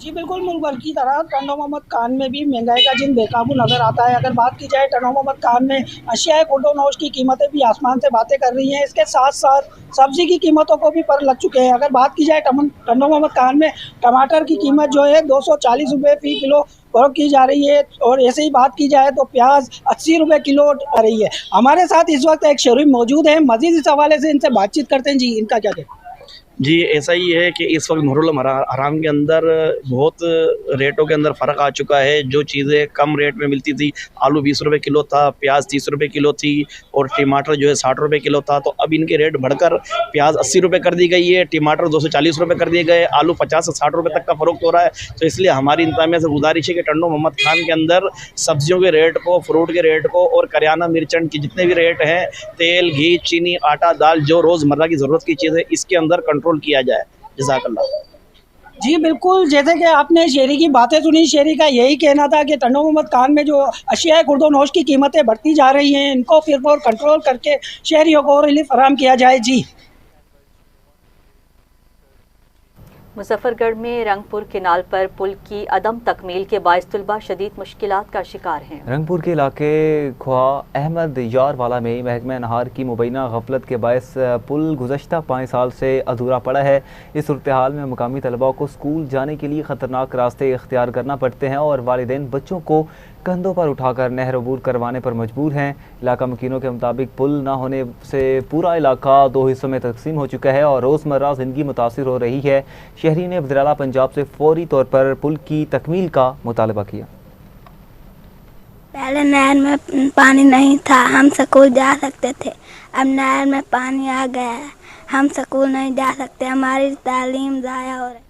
जी बिल्कुल, मुल्क भर की तरह टंडो मोहम्मद खान में भी महंगाई का जिन बेकाबू नज़र आता है। अगर बात की जाए टंडो मोहम्मद खान में अशिया खुर्दोनोश की कीमतें भी आसमान से बातें कर रही हैं। इसके साथ साथ सब्जी की कीमतों को भी पर लग चुके हैं। अगर बात की जाए टंडो मोहम्मद खान में टमाटर की कीमत जो है 240 रुपये फ़ी किलो फरोख्त की जा रही है और ऐसे ही बात की जाए तो प्याज 80 रुपये किलो आ रही है। हमारे साथ इस वक्त एक शहरी मौजूद हैं, मज़ीद इस हवाले से इनसे बातचीत करते हैं। जी इनका क्या कहना है? जी ऐसा ही है कि इस वक्त मुहर्रम हराम के अंदर बहुत रेटों के अंदर फ़र्क आ चुका है। जो चीज़ें कम रेट में मिलती थी, आलू 20 रुपये किलो था, प्याज 30 रुपये किलो थी और टमाटर जो है 60 रुपये किलो था, तो अब इनके रेट बढ़कर प्याज 80 रुपये कर दी गई है, टमाटर 240 रुपये कर दिए गए, आलू 50 से 60 रुपये तक का फ़रोख्त हो रहा है। तो इसलिए हमारी इंतजामिया से गुजारिश है कि टंडो मोहम्मद खान के अंदर सब्जियों के रेट को, फ्रूट के रेट को और करियाना मिर्चन की जितने भी रेट हैं, तेल, घी, चीनी, आटा, दाल, जो रोज़मर्रा की ज़रूरत की चीज़ है, इसके अंदर कंट्रोल किया जाए। जज़ाकल्लाह। जी बिल्कुल, जैसे कि आपने शहरी की बातें सुनी, शहरी का यही कहना था कि टंडो मोहम्मद खान में जो अशिया खुर्दोनोश की कीमतें बढ़ती जा रही हैं, इनको फिर और कंट्रोल करके शहरियों को रिलीफ फराहम किया जाए। जी मुजफ्फरगढ़ में रंगपुर केनाल पर पुल की अदम तकमील के बायस तलबा शदीद मुश्किलात का शिकार हैं। रंगपुर के इलाके ख्वा अहमद यारवाला में महकमा नहार की मुबैना गफलत के बायस पुल गुज़श्ता 5 साल से अधूरा पड़ा है। इस सूरत हाल में मुकामी तलबा को स्कूल जाने के लिए ख़तरनाक रास्ते इख्तियार करना पड़ते हैं और वालिदैन बच्चों को कंधों पर उठाकर नहर अबूर करवाने पर मजबूर हैं। इलाका मकीनों के मुताबिक पुल न होने से पूरा इलाका 2 हिस्सों में तकसीम हो चुका है और रोज़मर्रा ज़िंदगी मुतासिर हो रही है। शहरी ने वज़ीर आला पंजाब से फौरी तौर पर पुल की तकमील का मुतालबा किया। पहले नहर में पानी नहीं था, हम स्कूल जा सकते थे। अब नहर में पानी आ गया है, हम स्कूल नहीं जा सकते, हमारी तालीम ज़ाया हो रही है।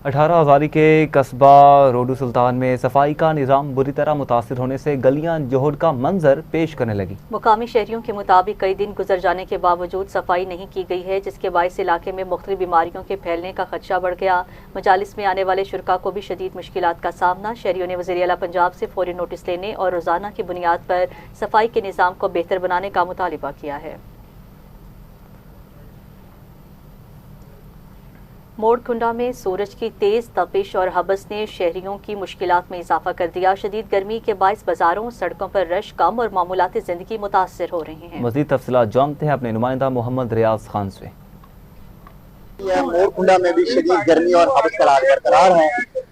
18 हज़ारी के कस्बा रोडू सुल्तान में सफाई का निज़ाम बुरी तरह मुतासिर होने से गलियां जोहड़ का मंजर पेश करने लगी। मुकामी शहरियों के मुताबिक कई दिन गुजर जाने के बावजूद सफाई नहीं की गई है, जिसके बायस इलाके में मुख्तलिफ बीमारियों के फैलने का खदशा बढ़ गया। मजालिस में आने वाले शुरका को भी शदीद मुश्किलात का सामना। शहरियों ने वज़ीर आला पंजाब से फौरी नोटिस लेने और रोज़ाना की बुनियाद पर सफाई के निज़ाम को बेहतर बनाने का मुतालिबा किया है। मोड़कुंडा में सूरज की तेज तपिश और हबस ने शहरियों की मुश्किलात में इजाफा कर दिया। शदीद गर्मी के बायस बाजारों सड़कों पर रश कम और मामूलाती जिंदगी मुतासर हो रही हैं। मज़ीद तफसीलात जानते हैं अपने नुमाइंदा मोहम्मद रियाज खान से। मोड़कुंडा में भी शदीद गर्मी और हबस का हाल बरकरार है।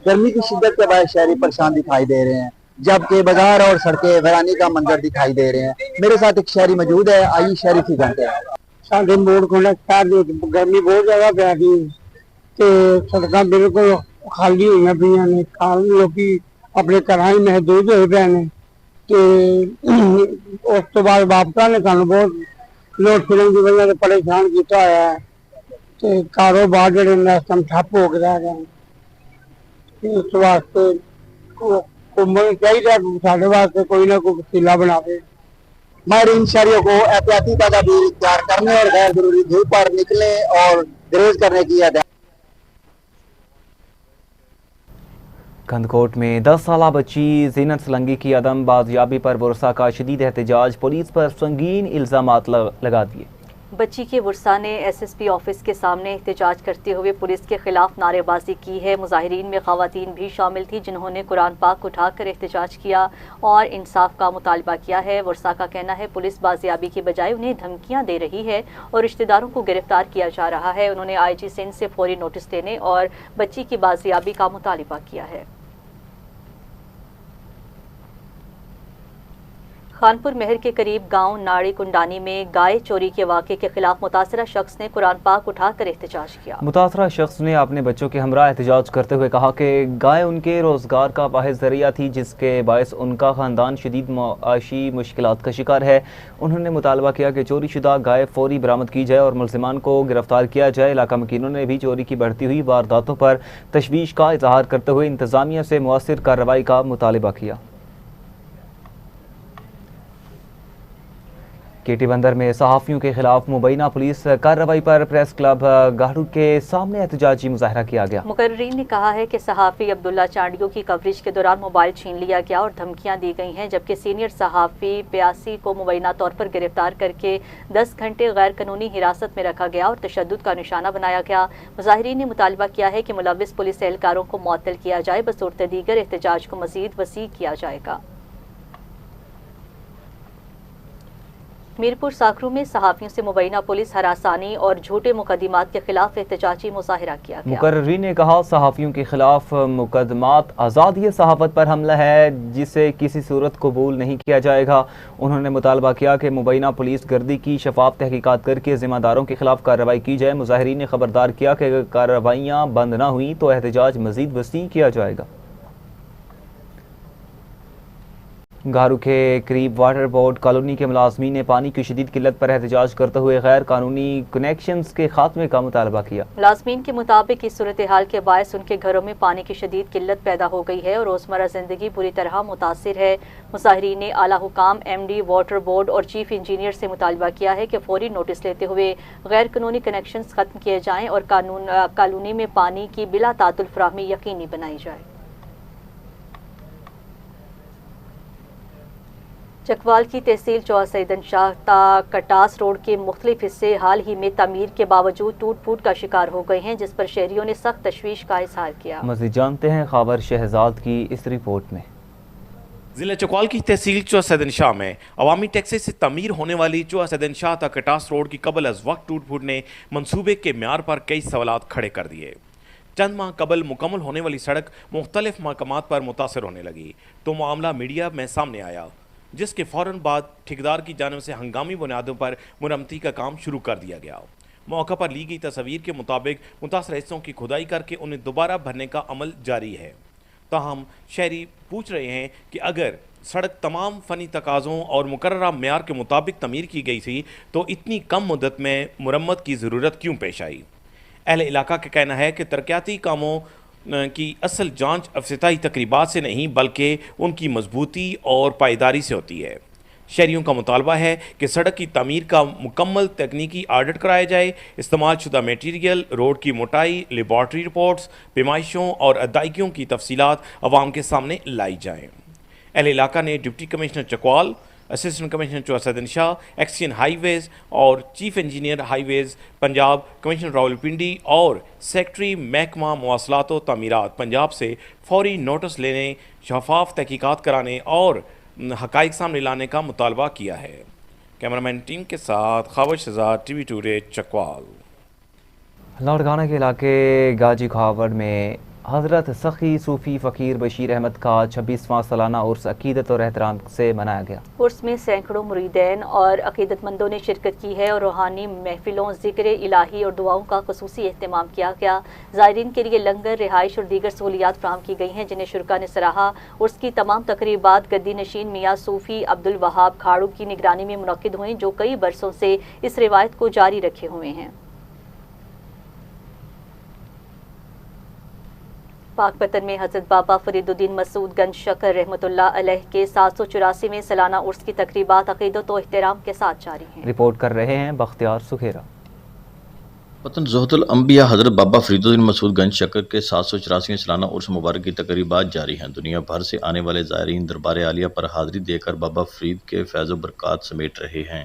गर्मी की शिद्दत के बाद शहरी परेशान दिखाई दे रहे हैं, जबकि बाजार और सड़कें वीरानी का मंजर दिखाई दे रहे हैं। मेरे साथ एक शहरी मौजूद है, आइए शहरी की जानते हैं। मोड़कुंडा गर्मी बहुत ज्यादा पै गई ਤੇ ਸੜਕਾਂ ਬਿਲਕੁਲ ਖਾਲੀ ਹੋਈਆਂ ਪਈਆਂ ਨੇ। ਕਾਰਨ ਲੋਕੀ ਆਪਣੇ ਘਰਾਂ ਹੀ ਮਹਿਦੂਦ ਹੋਏ ਪਏ ਨੇ ਤੇ ਉਸ ਤੋਂ ਬਾਅਦ ਵਾਪਸਾਂ ਨੇ ਸਾਨੂੰ ਬਹੁਤ ਲੋਡ ਸ਼ੈਡਿੰਗ ਦੀ ਵਜ੍ਹਾ ਨਾਲ ਪਰੇਸ਼ਾਨ ਕੀਤਾ ਹੋਇਆ ਹੈ ਤੇ ਕਾਰੋਬਾਰ ਜਿਹੜੇ ਨੇ ਇਸ ਟਾਈਮ ਠੱਪ ਹੋ ਕੇ ਰਹਿ ਗਏ ਨੇ। ਇਸ ਵਾਸਤੇ ਘੁੰਮਣ ਚਾਹੀਦਾ ਸਾਡੇ ਵਾਸਤੇ ਕੋਈ ਨਾ ਕੋਈ ਵਸੀਲਾ बनावे। माहरीन शहरियों को एहतियाती तदाबीर इख्तियार करने और गैर जरूरी धूप पर निकलने और ग्रेज करने की हदायत। कंदकोट में 10 साला बच्ची जीनत सलंगी की अदम बाजियाबी पर वर्षा का शदीद एहतजाज, पुलिस पर संगीन इल्जामात लगा दिए। बच्ची के वर्षा ने SSP ऑफिस के सामने एहतजाज करते हुए पुलिस के खिलाफ नारेबाजी की है। मुजाहिरीन में खवातीन भी शामिल थी जिन्होंने कुरान पाक उठाकर एहतजाज किया और इंसाफ का मुतालबा किया है। वर्षा का कहना है पुलिस बाजियाबी की बजाय उन्हें धमकियां दे रही है और रिश्तेदारों को गिरफ्तार किया जा रहा है। उन्होंने IG सिंध से फौरी नोटिस लेने और बच्ची की बाजियाबी का मुतालबा किया है। खानपुर महर के करीब गांव नाड़ी कुंडानी में गाय चोरी के वाक़े के खिलाफ मुतासरा शख्स ने कुरान पाक उठाकर एहतजाज किया। मुतासरा शख्स ने अपने बच्चों के हमरा एहतजाज करते हुए कहा कि गाय उनके रोजगार का वाहिद जरिया थी, जिसके बायस उनका खानदान शदीद माशी मुश्किलात का शिकार है। उन्होंने मुतालबा किया कि चोरी शुदा गाय फौरी बरामद की जाए और मुलजिमान को गिरफ्तार किया जाए। इलाका मकीनों ने भी चोरी की बढ़ती हुई वारदातों पर तशवीश का इजहार करते हुए इंतजामिया से मुअस्सिर कार्रवाई का मुतालबा किया। केटी बंदर में सहाफ़ियों के खिलाफ मुबैना पुलिस कार्रवाई पर प्रेस क्लब गाड़ू के सामने एहतजाजी मुजाहरा किया गया। मुकर्रीन ने कहा है कि सहाफ़ी अब्दुल्ला चांडियों की कवरेज के दौरान मोबाइल छीन लिया गया और धमकियां दी गई हैं, जबकि सीनियर सहाफ़ी 82 को मुबैना तौर पर गिरफ्तार करके 10 घंटे गैर कानूनी हिरासत में रखा गया और तशद्दुद का निशाना बनाया गया। मुजाहिरीन ने मुतालबा किया है कि मुलव्विस पुलिस एहलकारों को मुअत्तल किया जाए, बसूरत दीगर एहतजाज को मज़ीद वसी किया जाएगा। मीरपुर साखरू में सहाफ़ियों से मुबैना पुलिस हरासानी और झूठे मुकदमात के खिलाफ एहतजाजी मुजाहिरा किया गया। मुकर्रीन ने कहा सहाफ़ियों के खिलाफ मुकदमात आज़ादी सहाफ़त पर हमला है, जिसे किसी सूरत कबूल नहीं किया जाएगा। उन्होंने मुतालबा किया कि मुबैना पुलिस गर्दी की शफाफ तहकीकात करके ज़िम्मेदारों के खिलाफ कार्रवाई की जाए। मुजाहिरीन ने खबरदार किया कि अगर कार्रवाइयाँ बंद न हुई तो एहतजाज मज़ीद वसी किया जाएगा। गारू के करीब वाटर बोर्ड कॉलोनी के मुलाजमीन ने पानी की शदीद किल्लत पर एहतजाज करते हुए गैर कानूनी कनेक्शंस के खात्मे का मुतालबा किया। मुलाजमीन के मुताबिक इस सूरत हाल के बायस उनके घरों में पानी की शदीद किल्लत पैदा हो गई है और रोजमर्रा जिंदगी बुरी तरह मुतासिर है। मुजाहिरीन ने आला हुकाम, MD वाटर बोर्ड और चीफ इंजीनियर से मुतालबा किया है कि फौरी नोटिस लेते हुए गैर कानूनी कनेक्शंस खत्म किए जाएँ और कॉलोनी में पानी की बिला तातुल फराहमी यकीनी बनाई जाए। चकवाल की तहसील चौहा सैयदन शाह ता कटास रोड के मुख्तलिफ हिस्से हाल ही में तमीर के बावजूद टूट फूट का शिकार हो गए हैं, जिस पर शहरियों ने सख्त तशवीश का इजहार किया। मज़ीद जानते हैं खबर शहजाद की इस रिपोर्ट में। जिला चकवाल की तहसील चौहा सैयदन शाह में अवामी टैक्सी से तमीर होने वाली चौहा सैयदन शाह तक कटास रोड की कबल अज वक्त टूट फूट ने मनसूबे के म्यार पर कई सवालात खड़े कर दिए। चंद माह कबल मुकम्मल होने वाली सड़क मुख्तलिफ मकामात पर मुतासर होने लगी तो मामला मीडिया में सामने आया, जिसके फ़ौरन बाद ठेकेदार की जानिब से हंगामी बुनियादों पर मुरम्मती का काम शुरू कर दिया गया। मौका पर ली गई तस्वीर के मुताबिक मुतासर हिस्सों की खुदाई करके उन्हें दोबारा भरने का अमल जारी है। ताहम शहरी पूछ रहे हैं कि अगर सड़क तमाम फ़नी तकाज़ों और मुकर्ररा म्यार के मुताबिक तमीर की गई थी तो इतनी कम मुद्दत में मुरम्मत की ज़रूरत क्यों पेश आई। अहले इलाका का कहना है कि तरक्याती कामों की असल जांच अफ्ताही तकरीबात से नहीं बल्कि उनकी मजबूती और पायदारी से होती है। शहरियों का मुतालबा है कि सड़क की तमीर का मुकम्मल तकनीकी ऑडिट कराया जाए, इस्तेमाल शुदा मटीरियल, रोड की मोटाई, लेबॉर्ट्री रिपोर्ट्स, पैमाइशों और अदायगियों की तफसीलात अवाम के सामने लाई जाएँ। अहले इलाका ने deputy commissioner Chakwal, assistant commissioner Choa Saidan Shah, exchange highways और chief engineer highways Punjab, commissioner Rawalpindi और सेक्रेटरी महकमा मवासलात व तामीरात पंजाब से फौरी नोटिस लेने, शफाफ तहकीकात कराने और हक़ाइक़ सामने लाने का मुतालबा किया है। कैमरामैन टीम के साथ खावर शहजाद, TV टुडे, चकवाल। लाड़काना के इलाके गाजी खावर में हज़रत सखी सूफ़ी फ़कीर बशीर अहमद का 26वां सालाना उर्स अकीदत और एहतराम से मनाया गया। उर्स में सैकड़ों मुरीदैन और अकीदतमंदों ने शिरकत की है और रूहानी महफिलों, ज़िक्र इलाही और दुआओं का ख़ुसूसी एहतमाम किया गया। ज़ायरीन के लिए लंगर, रिहाइश और दीगर सहूलियात फराहम की गई हैं, जिन्हें शुरका ने सराहा। उर्स की तमाम तकरीबात गद्दी नशीन मियाँ सूफ़ी अब्दुल वहाब खाड़ू की निगरानी में मुनक्किद हुई, जो कई बरसों से इस रिवायत को जारी रखे हुए हैं। पाकपतन में हज़रत बाबा फरीदुद्दीन मसूद गंज शकर रहमतुल्लाह अलैह के 784वें सालाना उर्स की तकरीबात अक़ीदत और एहतराम के साथ जारी हैं। रिपोर्ट कर रहे हैं बख्तियार सुखेरा। वतन ज़ोहतुल अंबिया हज़रत बाबा फरीदुद्दीन मसूद गंज शकर के 784वें सालाना उर्स मुबारक की तकरीबात जारी हैं। दुनिया भर से आने वाले ज़ायरीन दरबार आलिया पर हाज़री देकर बाबा फरीद के फैज़ व बरक़ात समेट रहे हैं।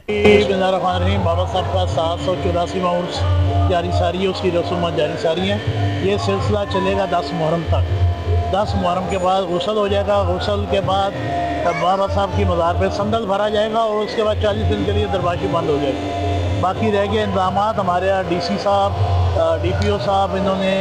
बाबा साहब का 784वां उर्स जारी सारी है, उसकी रसूमात जारी सारी हैं। ये सिलसिला चलेगा 10 मुहर्रम तक। 10 मुहर्रम के बाद गुस्ल हो जाएगा। गुस्ल के बाद बाबा साहब की मज़ार पर संदल भरा जाएगा और उसके बाद 40 दिन के लिए दरबार बंद हो जाएगी। बाकी रह गए इंतजामात हमारे यहाँ DC साहब, DPO साहब, इन्होंने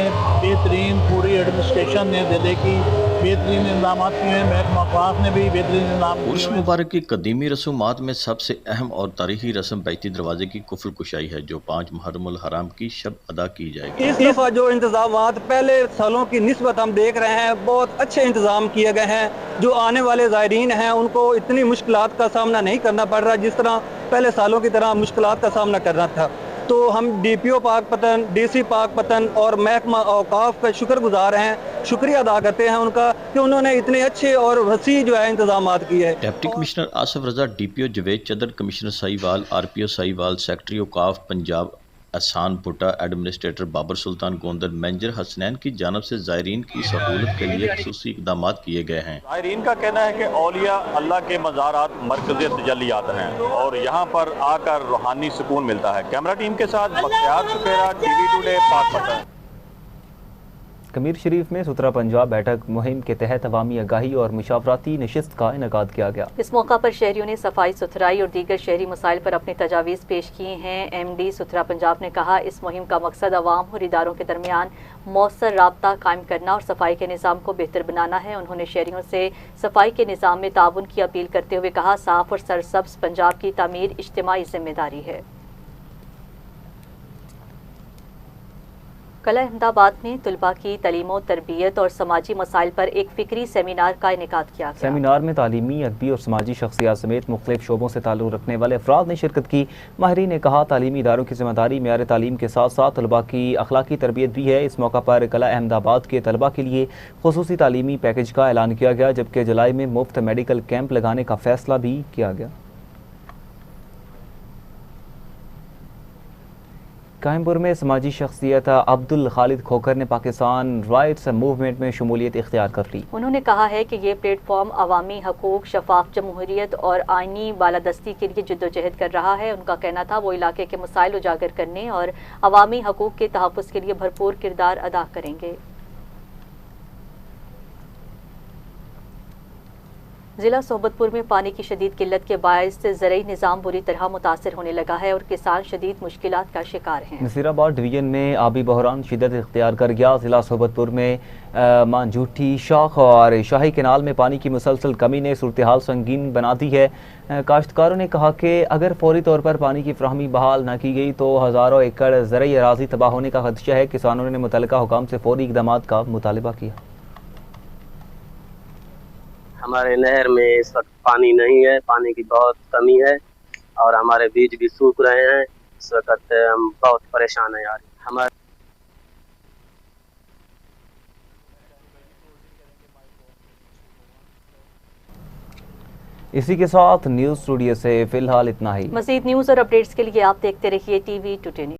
बेहतरीन पूरी एडमिनिस्ट्रेशन ने ज़िले की बेहतरीन इंतजाम किए हैं। महकमा औक़ाफ़ ने भी बेहतरीन इंतजाम। उर्स मुबारक की कदीमी रसूमात में सबसे अहम और तारीखी रस्म बैती दरवाजे की कुफल कुशाई है, जो 5 मुहर्रमुल हराम की शब अदा की जाएगी। इस दफ़ा जो इंतजाम पहले सालों की निस्बत हम देख रहे हैं, बहुत अच्छे इंतजाम किए गए हैं। जो आने वाले ज़ायरीन हैं उनको इतनी मुश्किलात का सामना नहीं करना पड़ रहा जिस तरह पहले सालों की तरह मुश्किलात का सामना करना था। तो हम DPO पाकपतन, DC पाकपतन और महकमा औक़ाफ़ का शुक्रगुजार हैं, शुक्रिया अदा करते हैं उनका कि उन्होंने इतने अच्छे और वसी जो है इंतजाम किए हैं। Deputy commissioner Asif Raza, DPO Javed Chadhar, commissioner Sahiwal, RPO Sahiwal, secretary औक़ाफ़ पंजाब एहसान भुट्टा, एडमिनिस्ट्रेटर बाबर सुल्तान गोंदर, मैनेजर हसनैन की जानब से ज़ायरीन की सहूलत के लिए ख़ुसूसी इक़दाम किए गए हैं। ज़ायरीन का कहना है कि औलिया अल्लाह के मज़ारात मरकज़ी तजल्लियात हैं और यहाँ पर आकर रूहानी सुकून मिलता है। कैमरा टीम के साथ बख्तियार सुखेरा, TV टुडे, पाकपतन। कमीर शरीफ में सुथरा पंजाब बैठक मुहिम के तहत अवामी आगाही और मुशावरती नशिस्त का इनेकाद किया गया। इस मौका पर शहरियों ने सफाई सुथराई और दीगर शहरी मसाइल पर अपनी तजावीज़ पेश की हैं। MD सुथरा पंजाब ने कहा, इस मुहिम का मकसद अवाम और इदारों के दरमियान मौसर राब्ता कायम करना और सफाई के निज़ाम को बेहतर बनाना है। उन्होंने शहरियों से सफाई के निज़ाम में ताउन की अपील करते हुए कहा, साफ और सरसब्ज पंजाब की तामीर इज्तिमाई जिम्मेदारी है। कल अहमदाबाद में तलबा की तालीम और तरबियत और समाजी मसाइल पर एक फ़िक्री सेमिनार का इनेकाद किया गया। सेमिनार में तालीमी, अदबी और समाजी शख्सियात समेत मुख्तलिफ शोबों से ताल्लुक़ रखने वाले अफराद ने शिरकत की। माहिरीन ने कहा, तालीमी इदारों की जिम्मेदारी मेयार तालीम के साथ साथ तलबा की अखलाकी तरबियत भी है। इस मौका पर कल अहमदाबाद के तलबा के लिए खुसूसी तालीमी पैकेज का ऐलान किया गया, जबकि जुलाई में मुफ्त मेडिकल कैंप लगाने का फैसला भी किया गया। कायमपुर में समाजी शख्सियत अब्दुल खालिद खोखर ने पाकिस्तान राइट्स मूवमेंट में शमूलियत इख्तियार कर ली। उन्होंने कहा है कि ये प्लेटफॉर्म अवामी हकूक, शफाफ जमहूरियत और आइनी बालादस्ती के लिए जद्दोजहद कर रहा है। उनका कहना था वो इलाके के मसाइल उजागर करने और अवामी हकूक के तहफ़्फ़ुज़ के लिए भरपूर किरदार अदा करेंगे। जिला सोहबतपुर में पानी की शदीद किल्लत के बायस ज़रई निज़ाम बुरी तरह मुतासर होने लगा है और किसान शदीद मुश्किलात का शिकार हैं। नसीराबाद डिवीजन में आबी बहरान शिद्दत इख्तियार कर गया। जिला सोहबतपुर में मांझूठी शाख और शाही केनाल में पानी की मुसलसल कमी ने सूरत हाल संगीन बना दी है। काश्तकारों ने कहा कि अगर फौरी तौर पर पानी की फ्राहमी बहाल न की गई तो हज़ारों एकड़ ज़रई अराज़ी तबाह होने का खदशा है। किसानों ने मुतल्लिका हुकाम से फौरी इक़दामात का मुतालबा किया। हमारे नहर में इस वक्त पानी नहीं है, पानी की बहुत कमी है और हमारे बीज भी सूख रहे हैं। इस वक्त हम बहुत परेशान हैं यार। हमारे इसी के साथ न्यूज़ स्टूडियो से फिलहाल इतना ही। मज़ीद न्यूज़ और अपडेट्स के लिए आप देखते रहिए TV टुडे।